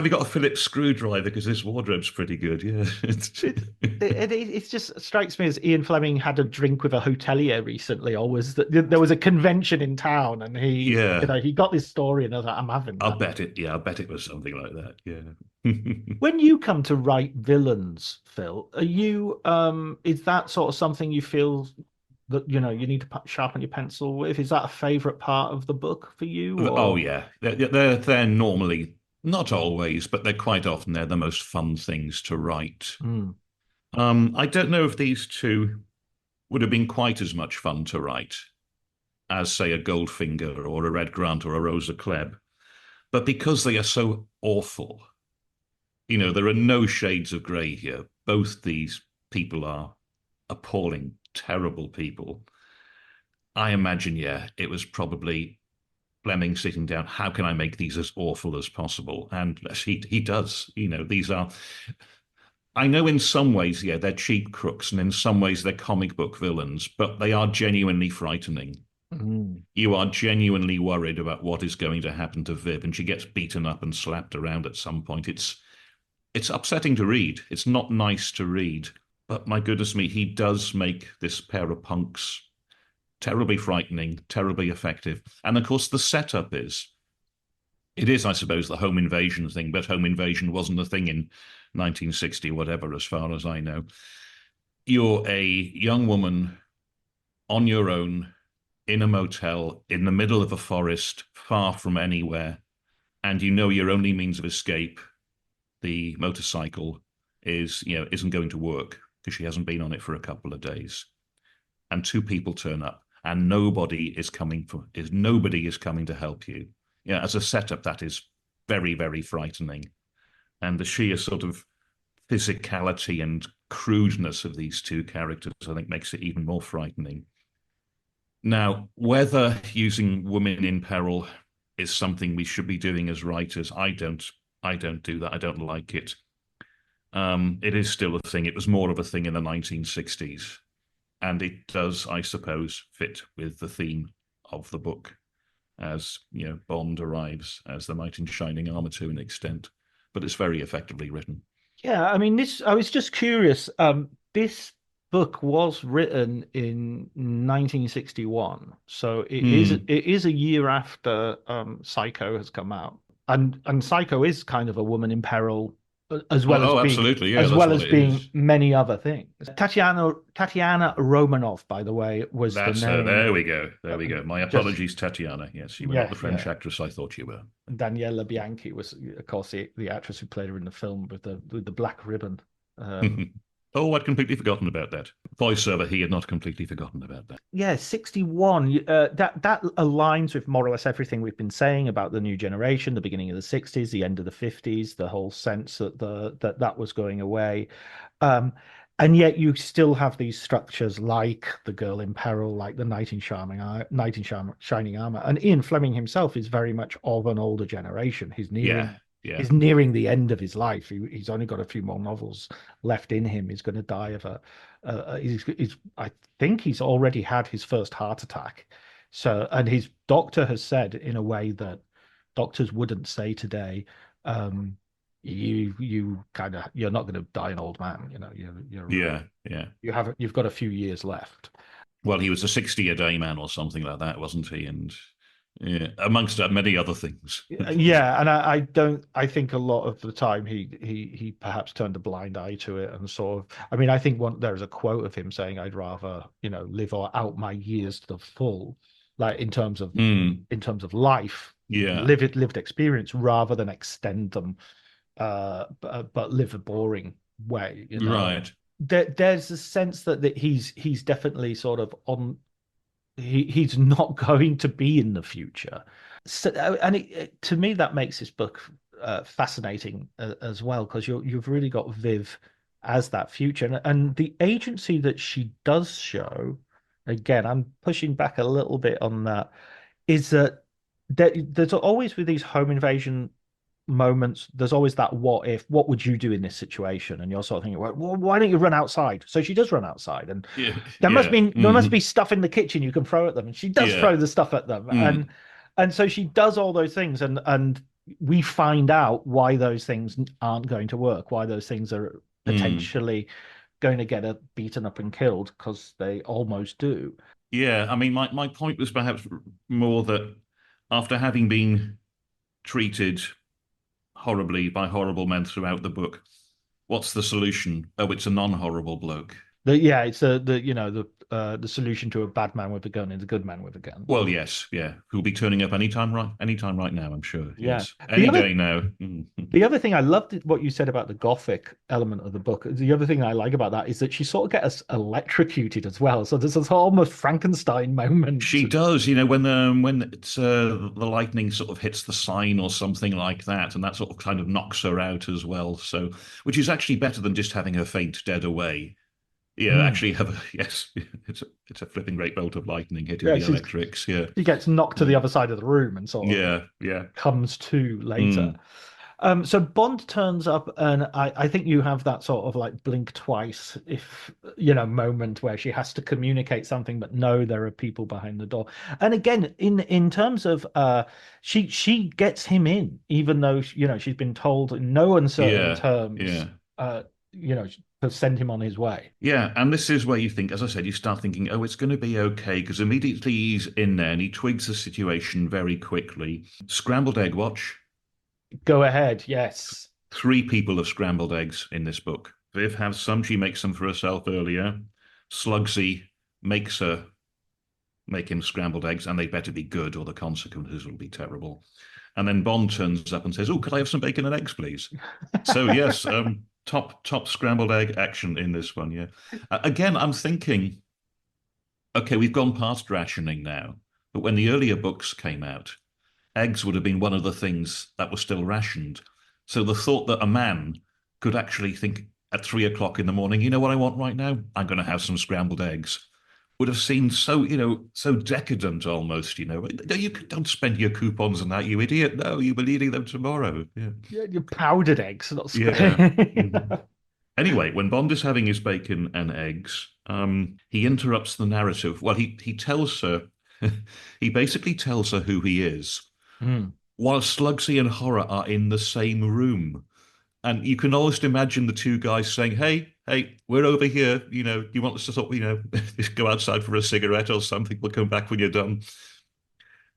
got a Phillips screwdriver? Because this wardrobe's pretty good. Yeah. It just strikes me as Ian Fleming had a drink with a hotelier recently, or was that there was a convention in town, and Yeah. he got this story, and I was like, I'm having I'll that. bet it. Yeah, I bet it was something like that. Yeah. When you come to write villains, Phil, are you is that sort of something you feel that you need to sharpen your pencil with? Is that a favorite part of the book for you, Oh or? yeah, they're normally not always, but they're quite often they're the most fun things to write. Hmm. I don't know if these two would have been quite as much fun to write as, say, a Goldfinger or a Red Grant or a Rosa Klebb, but because they are so awful, there are no shades of grey here. Both these people are appalling, terrible people. I imagine, yeah, it was probably Fleming sitting down. How can I make these as awful as possible? And he does. These are. I know in some ways, yeah, they're cheap crooks, and in some ways they're comic book villains, but they are genuinely frightening. Mm. You are genuinely worried about what is going to happen to Viv, and she gets beaten up and slapped around at some point. It's upsetting to read. It's not nice to read, but my goodness me, he does make this pair of punks terribly frightening, terribly effective. And of course, the setup is it is, I suppose, the home invasion thing, but home invasion wasn't a thing in 1960, whatever, as far as I know. You're a young woman on your own in a motel in the middle of a forest, far from anywhere, and you know your only means of escape, the motorcycle, isn't going to work because she hasn't been on it for a couple of days. And two people turn up, and nobody is coming to help you. Yeah, as a setup, that is very, very frightening. And the sheer sort of physicality and crudeness of these two characters, I think, makes it even more frightening. Now, whether using women in peril is something we should be doing as writers, I don't do that. I don't like it. It is still a thing. It was more of a thing in the 1960s, and it does, I suppose, fit with the theme of the book as Bond arrives as the knight in shining armor to an extent, but it's very effectively written. Yeah, I mean, this. I was just curious. This book was written in 1961, so Hmm. it is a year after Psycho has come out, and Psycho is kind of a woman in peril, Oh, oh, absolutely. Yeah, as that's well what as it being is. many other things. Tatiana Romanov, by the way, was the That's her. There name. we go. There Uh, we go. My just apologies, Tatiana. Yes, you were not yeah, the French yeah. actress I thought you were. Daniela Bianchi was, of course, the actress who played her in the film with the black ribbon. Um, Oh, I'd completely forgotten about that. Voiceover, he had not completely forgotten about that. Yeah, 61. That aligns with more or less everything we've been saying about the new generation, the beginning of the 60s, the end of the 50s, the whole sense that that was going away. Um, and yet you still have these structures like the Girl in Peril, like the Knight in Shining Armor. And Ian Fleming himself is very much of an older generation. Yeah, yeah, He's nearing the end of his life. He's only got a few more novels left in him. He's going to die of I think he's already had his first heart attack. So, and his doctor has said in a way that doctors wouldn't say today, um, you're not going to die an old man. yeah, yeah. You've got a few years left. Well, he was a 60-a-day man or something like that, wasn't he? And yeah, amongst many other things. Yeah, and I think a lot of the time he perhaps turned a blind eye to it and sort of. I mean, I think there's a quote of him saying, "I'd rather live or out my years to the full, like Mm, in terms of life, yeah, lived experience, rather than extend them, but live a boring way." right. There's a sense that he's definitely sort of on he's not going to be in the future. So, and to me, that makes this book fascinating as well, because you've really got Viv as that future, and the agency that she does show. Again, I'm pushing back a little bit on that. Is that there's always with these home invasion moments, there's always that what if, what would you do in this situation? And you're sort of thinking, well, why don't you run outside? So she does run outside, and Yeah, yeah, there must be stuff in the kitchen you can throw at them, and she does yeah. throw the stuff at them, Mm, and so she does all those things, and we find out why those things aren't going to work, why those things are mm. potentially going to get her beaten up and killed, because they almost do. Yeah, I mean, my point was perhaps more that after having been treated horribly by horrible men throughout the book, what's the solution? Oh, it's a non-horrible bloke. It's the solution to a bad man with a gun is a good man with a gun. Well, yes, yeah. Who'll be turning up anytime right now, I'm sure. Yeah. Yes. The Any other day now. Mm. the other thing I loved what you said about the gothic element of the book. The other thing I like about that is that she sort of gets electrocuted as well. So there's this almost Frankenstein moment. She does, when it's the lightning sort of hits the sign or something like that, and that sort of kind of knocks her out as well. So, which is actually better than just having her faint dead away. Yeah, Mm. actually have yes, it's a flipping great bolt of lightning hitting Yeah, the electrics. Yeah. she gets knocked to the Mm. other side of the room and sort of Yeah, yeah. comes to later. Mm. So Bond turns up, and I think you have that sort of like blink twice, if moment where she has to communicate something, but no, there are people behind the door. And again, in terms of she gets him in, even though she's been told in no uncertain Yeah, terms, yeah. uh, to send him on his way. Yeah, and this is where you think, as I said, you start thinking, oh, it's going to be okay, because immediately he's in there and he twigs the situation very quickly. Scrambled egg watch. Go ahead, yes. Three people have scrambled eggs in this book. Viv has some, she makes them for herself earlier. Slugsy makes her make him scrambled eggs, and they better be good or the consequences will be terrible. And then Bond turns up and says, oh, could I have some bacon and eggs, please? So, yes, top scrambled egg action in this one, yeah. Again, I'm thinking, okay, we've gone past rationing now, but when the earlier books came out, eggs would have been one of the things that was still rationed. So the thought that a man could actually think at 3 o'clock in the morning, you know what I want right now? I'm going to have some scrambled eggs. Would have seemed so, so decadent almost, You don't spend your coupons on that, you idiot. No, you'll be needing them tomorrow. Yeah. Yeah, your powdered eggs, not Yeah. Mhm. Anyway, when Bond is having his bacon and eggs, he interrupts the narrative. Well, he tells her, he basically tells her who he is, Mm. while Slugsy and Horror are in the same room. And you can almost imagine the two guys saying, hey, we're over here. You want us to sort just go outside for a cigarette or something? We'll come back when you're done.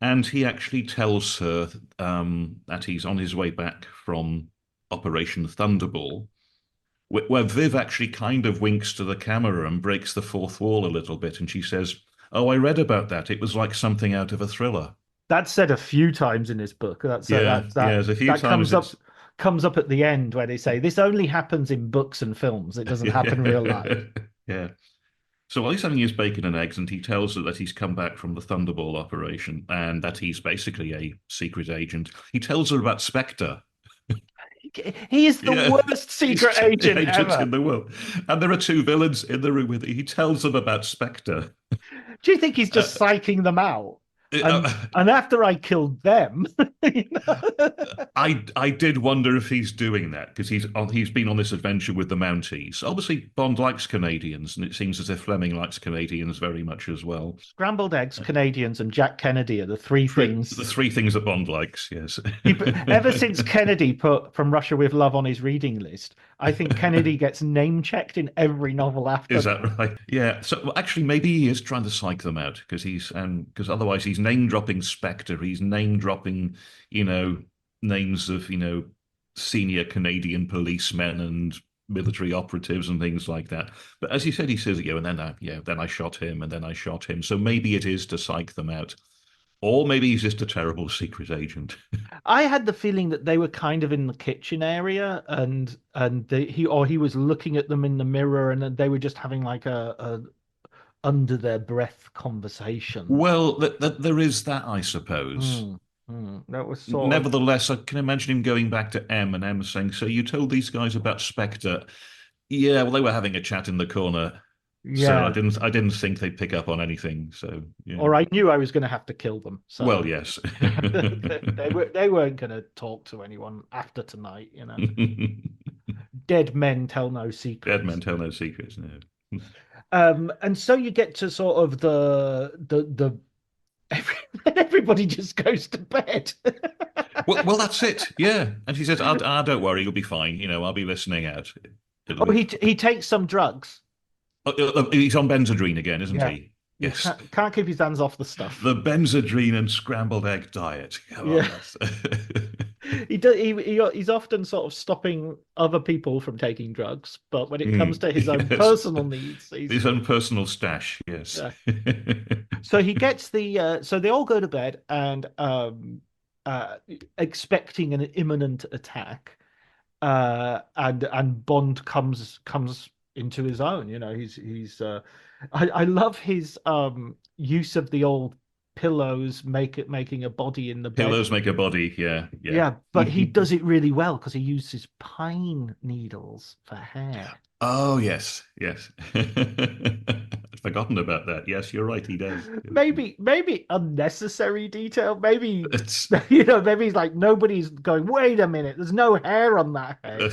And he actually tells her that he's on his way back from Operation Thunderball, where Viv actually kind of winks to the camera and breaks the fourth wall a little bit. And she says, oh, I read about that. It was like something out of a thriller. That's said a few times in this book. That's Yeah, yeah, there's a few that times it's comes up at the end where they say this only happens in books and films. It doesn't happen in real life. yeah. So while he's having his bacon and eggs, and he tells her that he's come back from the Thunderball operation and that he's basically a secret agent. He tells her about Spectre. He is the Yeah, worst secret agent ever. in the world. And there are two villains in the room with him. He tells them about Spectre. Do you think he's Uh, just psyching them out? And uh, and after I killed them, you know? I did wonder if he's doing that because he's been on this adventure with the Mounties. Obviously, Bond likes Canadians, and it seems as if Fleming likes Canadians very much as well. Scrambled eggs, Canadians, and Jack Kennedy are the three The things. three things that Bond likes, yes. Ever since Kennedy put From Russia with Love on his reading list, I think Kennedy gets name checked in every novel after Is that. that right? Yeah. So well, actually, maybe he is trying to psych them out because otherwise he's name dropping Spectre. He's name dropping, names of senior Canadian policemen and military operatives and things like that. But as he said, he says, and then I shot him, and then I shot him. So maybe it is to psych them out, or maybe he's just a terrible secret agent. I had the feeling that they were kind of in the kitchen area, and he was looking at them in the mirror, and they were just having like a under their breath conversation. Well, there is that, I suppose. That was sort of Nevertheless, I can imagine him going back to M and M saying, "So you told these guys about Spectre? Yeah, well, they were having a chat in the corner, so I yeah. didn't think they'd pick up on anything. So yeah, Or I knew I was going to have to kill them, well, so yes, they weren't going to talk to anyone after tonight. Dead men tell no dead men secrets. tell no secrets. No. And so you get to sort of the everybody just goes to bed. Well, that's it. Yeah, and she says, don't worry, you'll be fine. I'll be listening out. It'll Oh, be." he takes some drugs. He's on Benzedrine again, isn't Yeah, he? you Yes. can't keep his hands off the stuff. The Benzedrine and scrambled egg diet. Come on, Yeah. that's... He does. He's often sort of stopping other people from taking drugs, but when it comes Mm, to his own yes. personal needs, he's His own personal stash, yes. yeah. So he gets the. So they all go to bed and expecting an imminent attack. And Bond comes into his own. You know, he's. I love his use of the old pillows, making a body in the bed. Pillows make a body, yeah, yeah. Yeah, but he does it really well because he uses pine needles for hair. Oh, yes, yes. I'd forgotten about that. Yes, you're right, he does. Maybe unnecessary detail. Maybe It's maybe he's like nobody's going. Wait a minute, there's no hair on that head.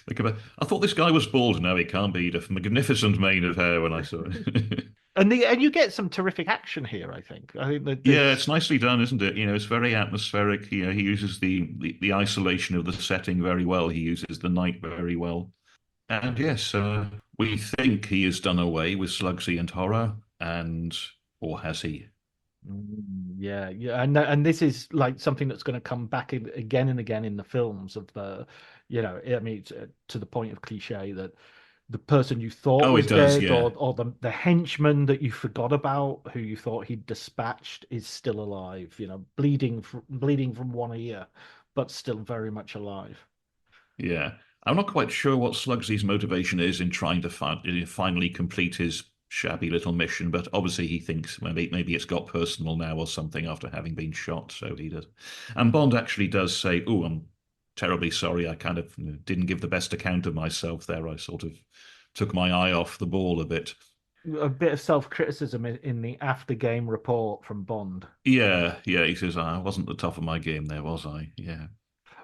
Think about, I thought this guy was bald. No, he can't be. A magnificent mane of hair when I saw it. And you get some terrific action here. I think that Yeah, there's it's nicely done, isn't it? It's very atmospheric. He uses the isolation of the setting very well. He uses the night very well. And yes, we think he has done away with Slugsy and horror, and or has he? Yeah, yeah, and this is like something that's going to come back again and again in the films of the, I mean, to the point of cliche that the person you thought Oh, it was does. dead, Yeah, or the henchman that you forgot about, who you thought he'd dispatched, is still alive. Bleeding from one ear, but still very much alive. yeah. I'm not quite sure what Slugsy's motivation is in trying to finally complete his shabby little mission, but obviously he thinks maybe it's got personal now or something after having been shot. So he does. And Bond actually does say, "Oh, I'm terribly sorry. I kind of didn't give the best account of myself there. I sort of took my eye off the ball a bit." A bit of self-criticism in the after-game report from Bond. Yeah, yeah. He says, "I wasn't the top of my game there, was I?" Yeah.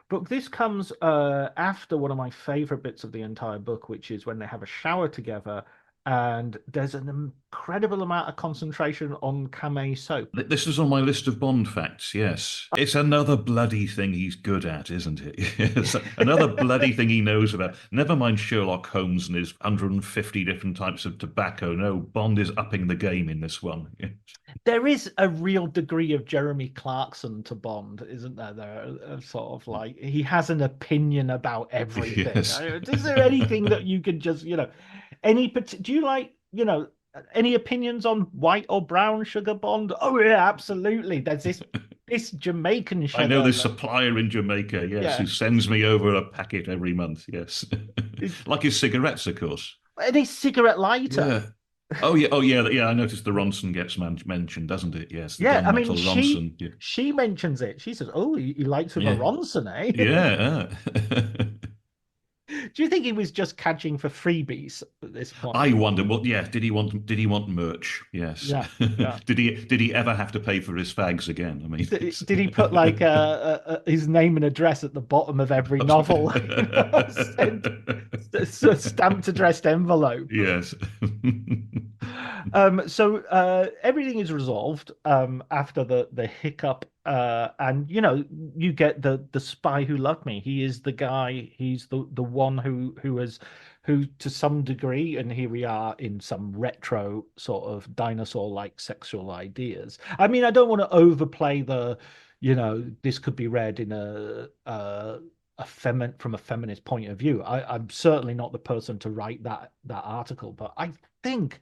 But this comes after one of my favorite bits of the entire book, which is when they have a shower together, and there's an incredible amount of concentration on Camay soap. This is on my list of Bond facts, yes. It's another bloody thing he's good at, isn't it? It's another bloody thing he knows about. Never mind Sherlock Holmes and his 150 different types of tobacco. No, Bond is upping the game in this one. There is a real degree of Jeremy Clarkson to Bond, isn't there? There, sort of like he has an opinion about everything. Yes. Is there anything that you could just, do you like, any opinions on white or brown sugar, Bond? Oh yeah, absolutely. There's this Jamaican I know sugar. this supplier in Jamaica, yes, Yeah. who sends me over a packet every month, yes. Like his cigarettes, of course. And his cigarette lighter. Yeah. Oh yeah, oh yeah, yeah. I noticed the Ronson gets mentioned, doesn't it? Yes, the Yeah, I mean, gunmetal Ronson. Yeah, she mentions it. She says, "Oh, he likes with a yeah, Ronson, eh?" yeah. Do you think he was just cadging for freebies at this point? I wonder. Well, yeah. Did he want merch? Yes. Yeah, yeah. Did he ever have to pay for his fags again? I mean, Did he put like his name and address at the bottom of every novel? Send a stamped addressed envelope. yes. So everything is resolved after the hiccup, and you get the spy who loved me. He is the guy. He's the one who to some degree, and here we are in some retro sort of dinosaur-like sexual ideas. I mean, I don't want to overplay this could be read in from a feminist point of view. I'm certainly not the person to write that article, but I think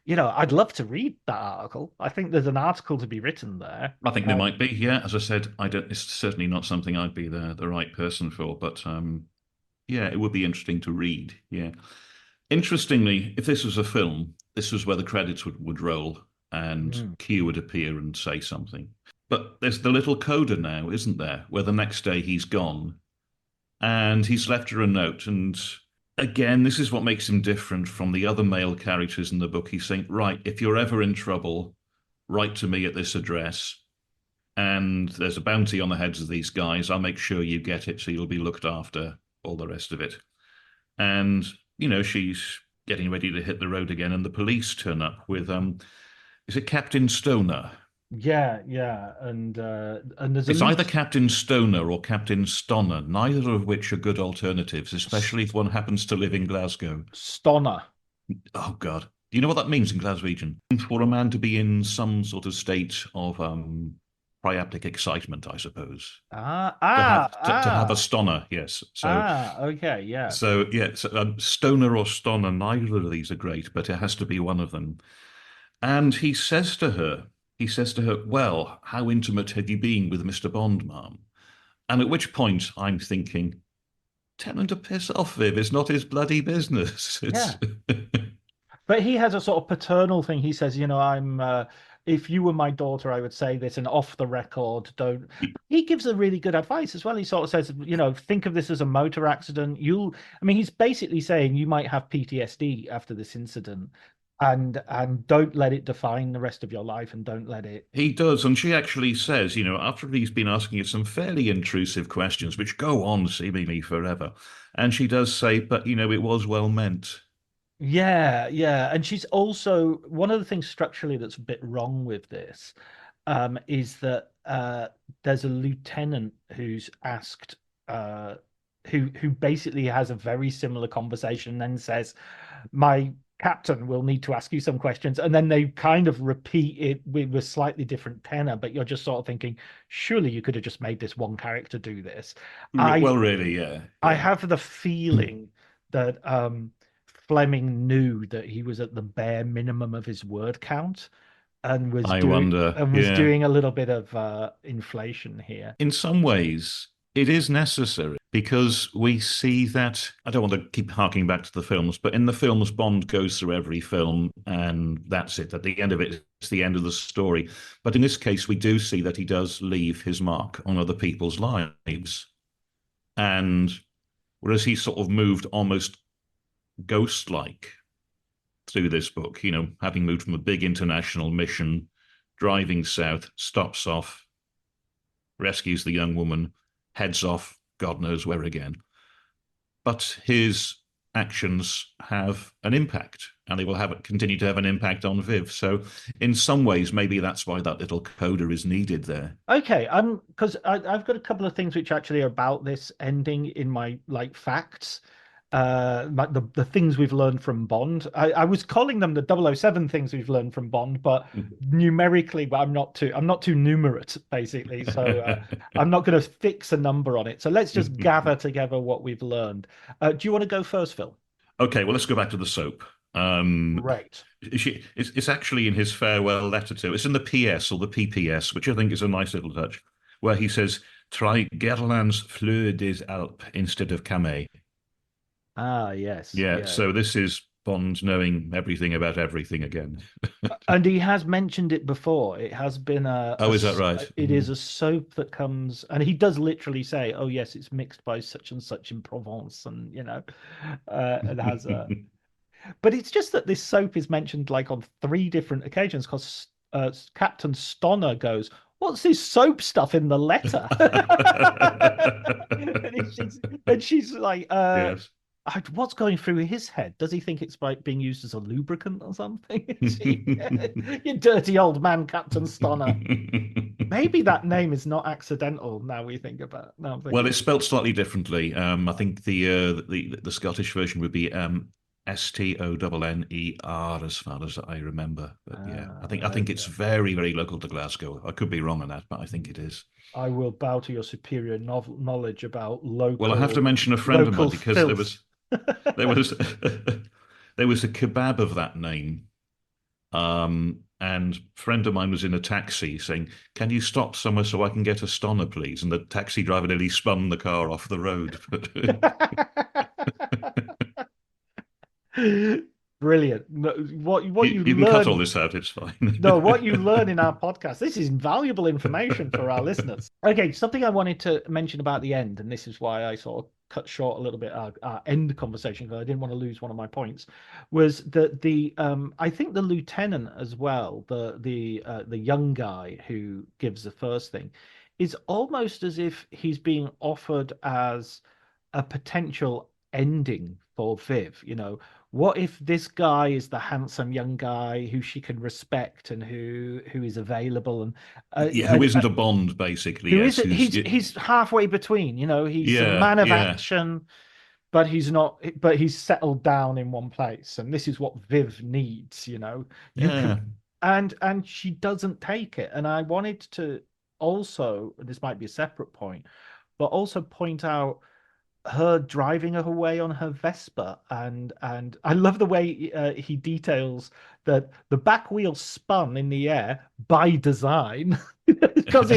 I'd love to read that article. I think there's an article to be written there. I think there might be. Yeah, as I said, I don't. It's certainly not something I'd be the right person for, but yeah, it would be interesting to read. Yeah. Interestingly, if this was a film, this was where the credits would roll and Mm. Q would appear and say something. But there's the little coda now, isn't there? Where the next day he's gone and he's left her a note. And again, this is what makes him different from the other male characters in the book. He's saying, right, if you're ever in trouble, write to me at this address. And there's a bounty on the heads of these guys. I'll make sure you get it so you'll be looked after, all the rest of it. And, she's getting ready to hit the road again, and the police turn up with is it Captain Stoner? Yeah, yeah, and there's a It's either loose Captain Stoner or Captain Stonner, neither of which are good alternatives, especially if one happens to live in Glasgow. stoner. Oh God. Do you know what that means in Glaswegian? For a man to be in some sort of state of priapic excitement, I suppose. Ah, To ah, have a ah, stoner, yes. okay, yeah. Stoner or stoner, neither of these are great, but it has to be one of them. And he says to her, "Well, how intimate have you been with Mr. Bond, ma'am?" And at which point I'm thinking, tell him to piss off, Viv. It's not his bloody business. It's Yeah. But he has a sort of paternal thing. He says, if you were my daughter, I would say this, and off the record, don't. He gives a really good advice as well. He sort of says, think of this as a motor accident. I mean, he's basically saying you might have PTSD after this incident, and don't let it define the rest of your life, and don't let it. He does, and she actually says, after he's been asking you some fairly intrusive questions, which go on seemingly forever, and she does say, but it was well meant. Yeah, yeah. And she's also one of the things structurally that's a bit wrong with this, is that there's a lieutenant who's asked who basically has a very similar conversation and then says, my captain will need to ask you some questions, and then they kind of repeat it with a slightly different tenor, but you're just sort of thinking, surely you could have just made this one character do this. I Well, really, yeah, I yeah. have the feeling that Fleming knew that he was at the bare minimum of his word count and was I doing wonder, and was yeah. doing a little bit of inflation here. In some ways, it is necessary because we see that. I don't want to keep harking back to the films, but in the films, Bond goes through every film and that's it. At the end of it, it's the end of the story. But in this case, we do see that he does leave his mark on other people's lives. And whereas he sort of moved almost ghost like through this book, having moved from a big international mission, driving south, stops off, rescues the young woman, heads off, God knows where again. But his actions have an impact, and they will continue to have an impact on Viv. So, in some ways, maybe that's why that little coda is needed there. Okay, because I've got a couple of things which actually are about this ending in my like facts. The things we've learned from Bond. I was calling them the 007 things we've learned from Bond, but numerically, but I'm not too numerate basically. So I'm not going to fix a number on it. So let's just gather together what we've learned. Do you want to go first, Phil? Okay, well, let's go back to the soap. Great. It's actually in his farewell letter to. It's in the PS or the PPS, which I think is a nice little touch, where he says, "Try Gerland's Fleur des Alpes instead of Camay." Ah, yes, Yeah, yeah. so this is Bond knowing everything about everything again. And he has mentioned it before. It has been Oh, is that right? it is a soap that comes, and he does literally say, "Oh yes, it's mixed by such and such in Provence," and it has a. But it's just that this soap is mentioned like on three different occasions because Captain Stonner goes, "What's this soap stuff in the letter?" and she's like, Yes. What's going through his head? Does he think it's like being used as a lubricant or something? You dirty old man, Captain Stonner. Maybe that name is not accidental. Now we think about. Now I'm Well, thinking. it's spelt slightly differently. I think the Scottish version would be Stoner, as far as I remember. But yeah, I think it's Okay. very very local to Glasgow. I could be wrong on that, but I think it is. I will bow to your superior knowledge about Well, I have to local mention a friend of mine local because there filth. was there was there was a kebab of that name. And a friend of mine was in a taxi saying, "Can you stop somewhere so I can get a stoner, please?" And the taxi driver nearly spun the car off the road. Brilliant. No, what you You can cut all learn this out, it's No, what you fine. learn in our podcast, this is invaluable information for our listeners. Okay, something I wanted to mention about the end, and this is why I sort of cut short a little bit our end conversation because I didn't want to lose one of my points, was that I think the lieutenant as well, the young guy who gives the first thing, is almost as if he's being offered as a potential ending for Viv. What if this guy is the handsome young guy who she can respect and who is available Yeah, who and isn't a Bond, basically? who Yes, is it? who's He's halfway between. He's a yeah, man of yeah, action, but he's not. But he's settled down in one place, and this is what Viv needs. You yeah. can, and she doesn't take it. And I wanted to also, this might be a separate point, but also point out her driving her away on her Vespa, and I love the way he details that the back wheel spun in the air by design because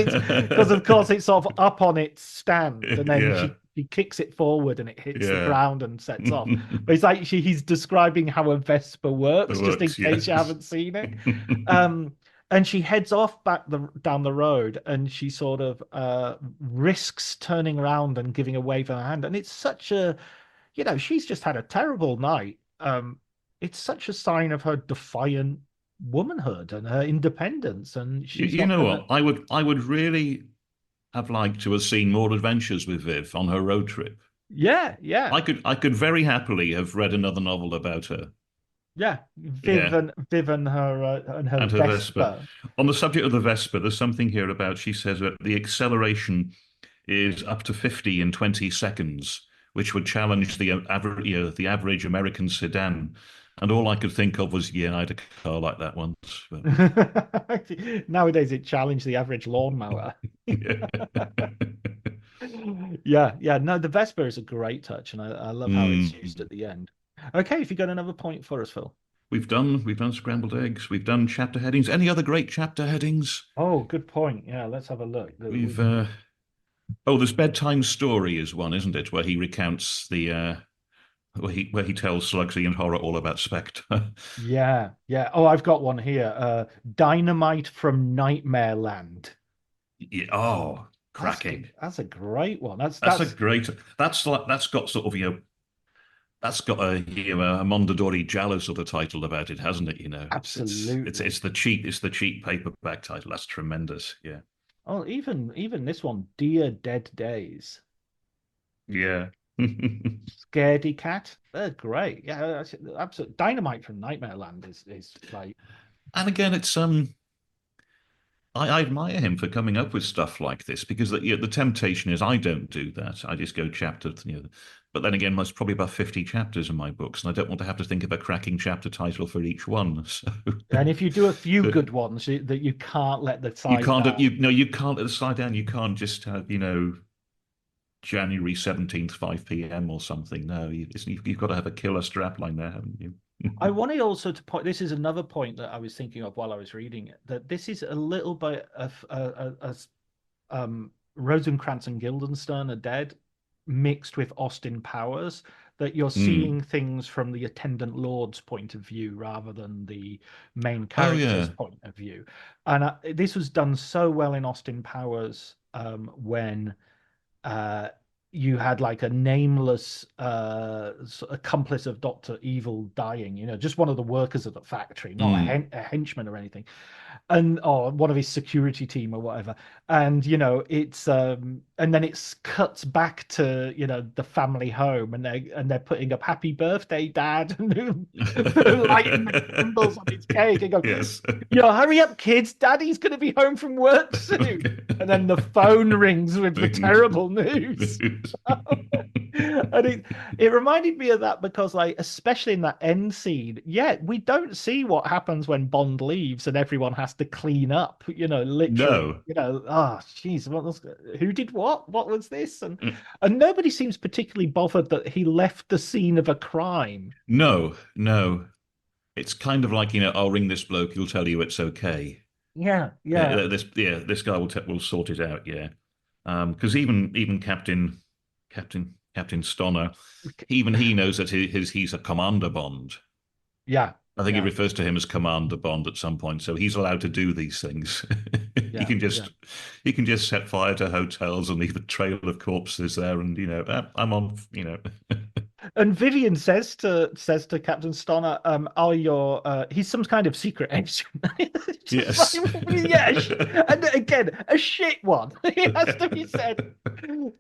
of course it's sort of up on its stand, and then Yeah, she kicks it forward and it hits the yeah. ground and sets off. But it's like he's describing how a Vespa It works, just in works, case you yes. haven't seen it. Um, and she heads off down the road, and she sort of risks turning around and giving a wave of her hand. And it's such a, she's just had a terrible night. It's such a sign of her defiant womanhood and her independence, and You, she's you not know gonna. what? I would really have liked to have seen more adventures with Viv on her road trip. Yeah, yeah, I could very happily have read another novel about her. yeah. Yeah, Viv and her and her Vespa. Vespa. On the subject of the Vespa, there's something here about she says that the acceleration is up to 50 in 20 seconds, which would challenge the average American sedan. And all I could think of was, yeah, I had a car like that once. But, Nowadays, it challenged the average lawnmower. yeah. Yeah, yeah. No, the Vespa is a great touch, and I love how it's used Mm. at the end. Okay, if you got another point for us, Phil. We've done scrambled eggs. We've done chapter headings. Any other great chapter headings? Oh, good point. Yeah, let's have a look. We've oh, there's bedtime story is one, isn't it? Where he recounts the where he tells Slugsy and Horror all about Spectre. Yeah, yeah. Oh, I've got one here. Dynamite from Nightmare Land. Yeah, oh, cracking. That's a great one. That's That's a that's great. That's got sort of that's got a Mondadori Giallo sort of title about it, hasn't it? It's absolutely. the cheap paperback title. That's tremendous. Yeah, Oh, even this one, Dear Dead Days. yeah. Scaredy Cat. They're great. Yeah, that's absolute Dynamite from Nightmare Land is like. And again, I admire him for coming up with stuff like this because the temptation is I don't do that. I just go chapter. But then again, there's probably about 50 chapters in my books, and I don't want to have to think of a cracking chapter title for each one. So And if you do a few good ones, that you can't let the you side can't, down. you can't let the side down. You can't just have, January 17th, 5 p.m. or something. No, you've got to have a killer strapline there, haven't you? I wanted also to point. This is another point that I was thinking of while I was reading it. That this is a little bit of Rosencrantz and Guildenstern are dead, mixed with Austin Powers. That you're Mm. seeing things from the attendant lord's point of view rather than the main Oh, character's yeah. point of view. And this was done so well in Austin Powers when uh, you had like a nameless accomplice of Dr. Evil dying, just one of the workers of the factory, not Mm. a henchman or anything, and or one of his security team or whatever. And it's and then it's cuts back to the family home, and they're putting up happy birthday dad and lighting the candles on his cake and go, Yes. hurry up kids, daddy's gonna be home from work soon. And then the phone rings with the terrible news. And it reminded me of that because, like, especially in that end scene, yeah, we don't see what happens when Bond leaves and everyone has to clean up, literally, No. oh, jeez, who did what? What was this? And nobody seems particularly bothered that he left the scene of a crime. No, no. It's kind of like, I'll ring this bloke, he'll tell you it's okay. Yeah, yeah, This guy will sort it out, yeah. Because even Captain Stonner, even he knows that he's a Commander Bond. yeah, I think he yeah, refers to him as Commander Bond at some point, so he's allowed to do these things. He yeah, can yeah. just he can just set fire to hotels and leave a trail of corpses there, and I'm on. And Vivian says to Captain Stonner, "Are your he's some kind of secret agent?" Just Yes. like, yeah, and again, a shit one. It has to be said.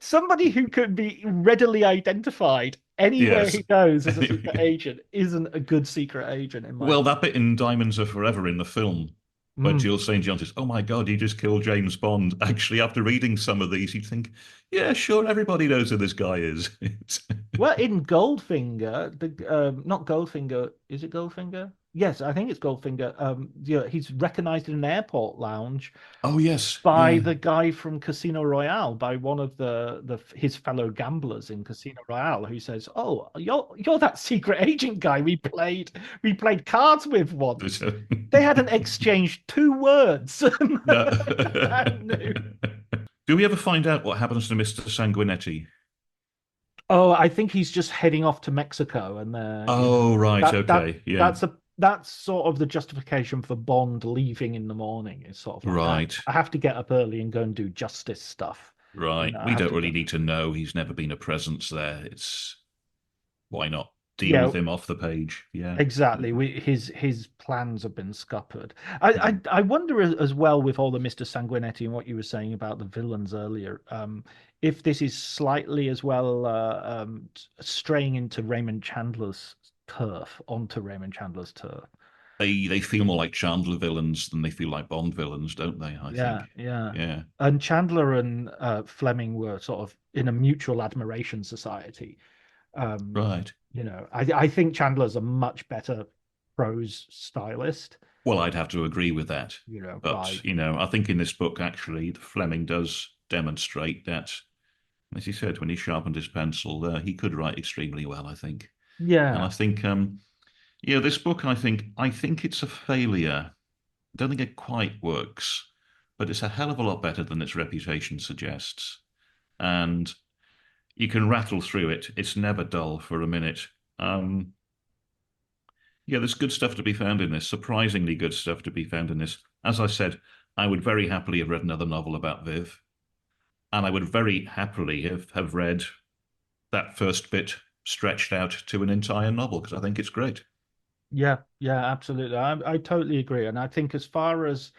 Somebody who could be readily identified anywhere Yes. he goes as a secret agent isn't a good secret agent, in my Well, opinion. that bit in Diamonds Are Forever in the film, where Mm. Jill St. John says, "Oh my God, you just killed James Bond." Actually, after reading some of these, you'd think, "Yeah, sure, everybody knows who this guy is." Well, in Goldfinger, the not Goldfinger, is it Goldfinger? Yes, I think it's Goldfinger. He's recognized in an airport lounge Oh yes, by yeah. the guy from Casino Royale, by one of the his fellow gamblers in Casino Royale, who says, "Oh, you're that secret agent guy we played cards with once." They hadn't exchanged two words, and No. I knew. Do we ever find out what happens to Mr. Sanguinetti? Oh, I think he's just heading off to Mexico, and Oh, right. that Okay. Yeah. that's sort of the justification for Bond leaving in the morning. It's sort of like Right. I have to get up early and go and do justice stuff. Right. I We have don't to really go. need to know. He's never been a presence there. It's why not deal Yeah, with him off the page? Yeah. exactly. His plans have been scuppered. I wonder as well with all the Mr. Sanguinetti and what you were saying about the villains earlier, if this is slightly as well straying into Raymond Chandler's turf, onto Raymond Chandler's turf. They feel more like Chandler villains than they feel like Bond villains, don't they? I Yeah, think. yeah. Yeah. And Chandler and Fleming were sort of in a mutual admiration society. Um, Right. I think Chandler's a much better prose stylist. Well, I'd have to agree with that. By But, I think in this book, actually, Fleming does demonstrate that, as he said, when he sharpened his pencil, he could write extremely well, I think. And I yeah, think, this book, I think it's a failure. I don't think it quite works, but it's a hell of a lot better than its reputation suggests. And you can rattle through it. It's never dull for a minute. Um, Yeah, there's good stuff to be found in this, surprisingly good stuff to be found in this. As I said, I would very happily have read another novel about Viv, and I would very happily have read that first bit stretched out to an entire novel because I think it's great. yeah, yeah, absolutely. I totally agree. And I think as far as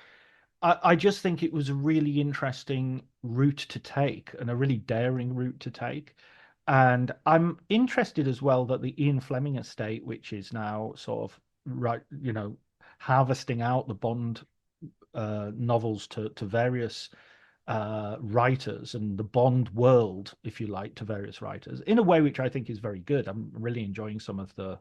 I just think it was a really interesting route to take and a really daring route to take. And I'm interested as well that the Ian Fleming estate, which is now sort of right, harvesting out the Bond novels to various writers and the Bond world, if you like, to various writers in a way which I think is very good. I'm really enjoying some of the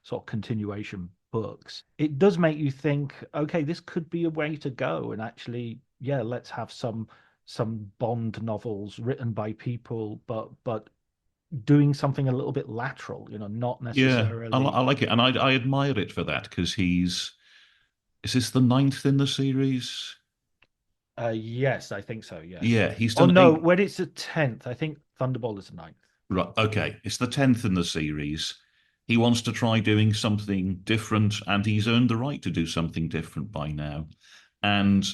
sort of continuation books. It does make you think, okay, this could be a way to go, and actually, yeah, let's have some Bond novels written by people, but doing something a little bit lateral, not Yeah, I necessarily. like it, and I admire it for that because is this the ninth in the series? Yes, I think so. Yes. Yeah, he's Oh done no, eight. when it's a tenth, I think Thunderball is a ninth. Right, okay, it's the 10th in the series. He wants to try doing something different, and he's earned the right to do something different by now. And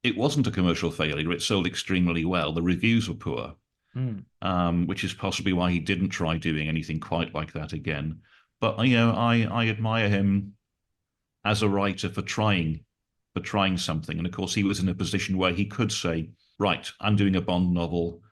it wasn't a commercial failure. It sold extremely well. The reviews were poor, Mm. which is possibly why he didn't try doing anything quite like that again. But I admire him as a writer for trying something. And of course, he was in a position where he could say, "Right, I'm doing a Bond novel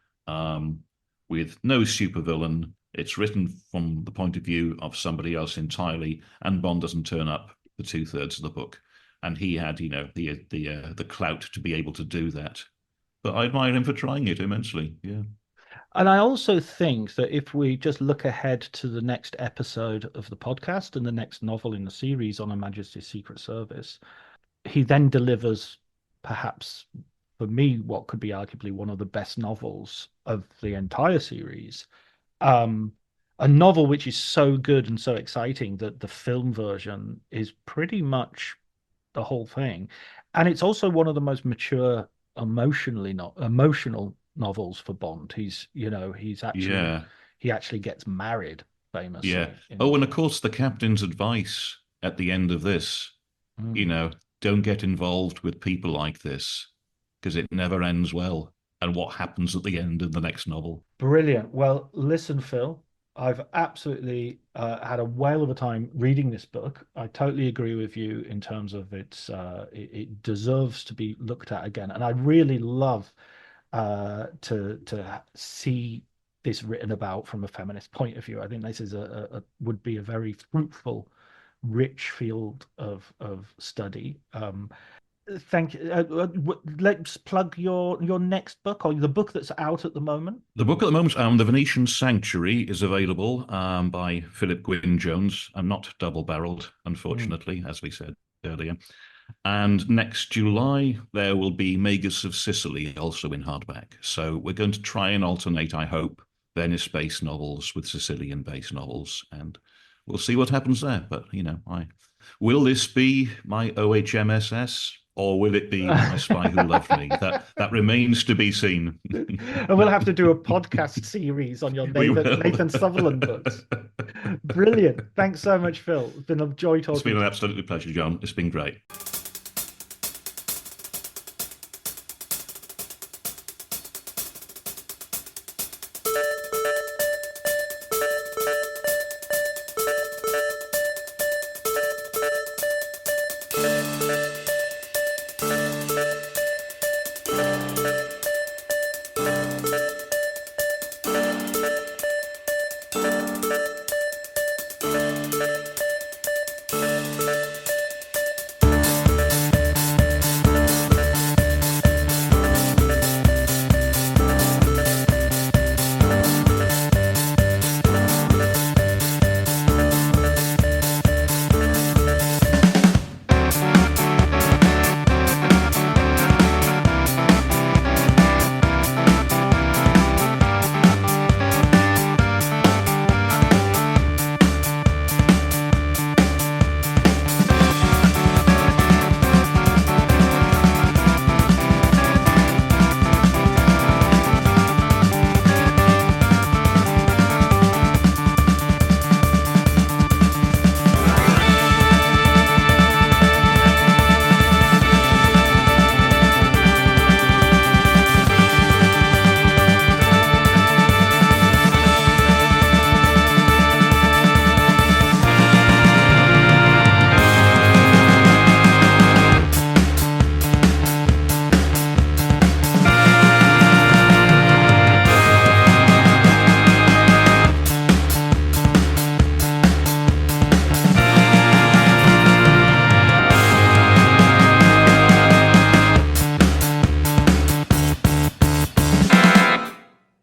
with no supervillain. It's written from the point of view of somebody else entirely, and Bond doesn't turn up for 2/3 of the book." And he had, the clout to be able to do that. But I admire him for trying it immensely. Yeah. And I also think that if we just look ahead to the next episode of the podcast and the next novel in the series on Her Majesty's Secret Service, he then delivers perhaps for me what could be arguably one of the best novels of the entire series. Um, a novel which is so good and so exciting that the film version is pretty much the whole thing. And it's also one of the most mature emotionally not emotional novels for Bond. Yeah. He actually gets married Yeah. famously Oh, in and of course, the captain's advice at the end of this, you mm. know, don't get involved with people like this because it never ends well. And what happens at the end of the next novel? Brilliant. Well, listen, Phil, I've absolutely had a whale of a time reading this book. I totally agree with you in terms of it deserves to be looked at again. And I really love to see this written about from a feminist point of view. I think this is would be a very fruitful, rich field of study. Thank you. Let's plug your next book or the book that's out at the moment. The book at the moment, The Venetian Sanctuary, is available by Philip Gwyne Jones, and not double-barreled, Mm. unfortunately, as we said earlier. And next July, there will be Magus of Sicily, also in hardback. So we're going to try and alternate, I hope, Venice-based novels with Sicilian-based novels, and we'll see what happens there. But, will this be my OHMSS? Or will it be My Spy Who Loved Me? That remains to be seen. And we'll have to do a podcast series on your We will. Nathan Sutherland books. Brilliant. Thanks so much, Phil. It's been a joy It's been talking an to you. absolute pleasure, John. It's been great.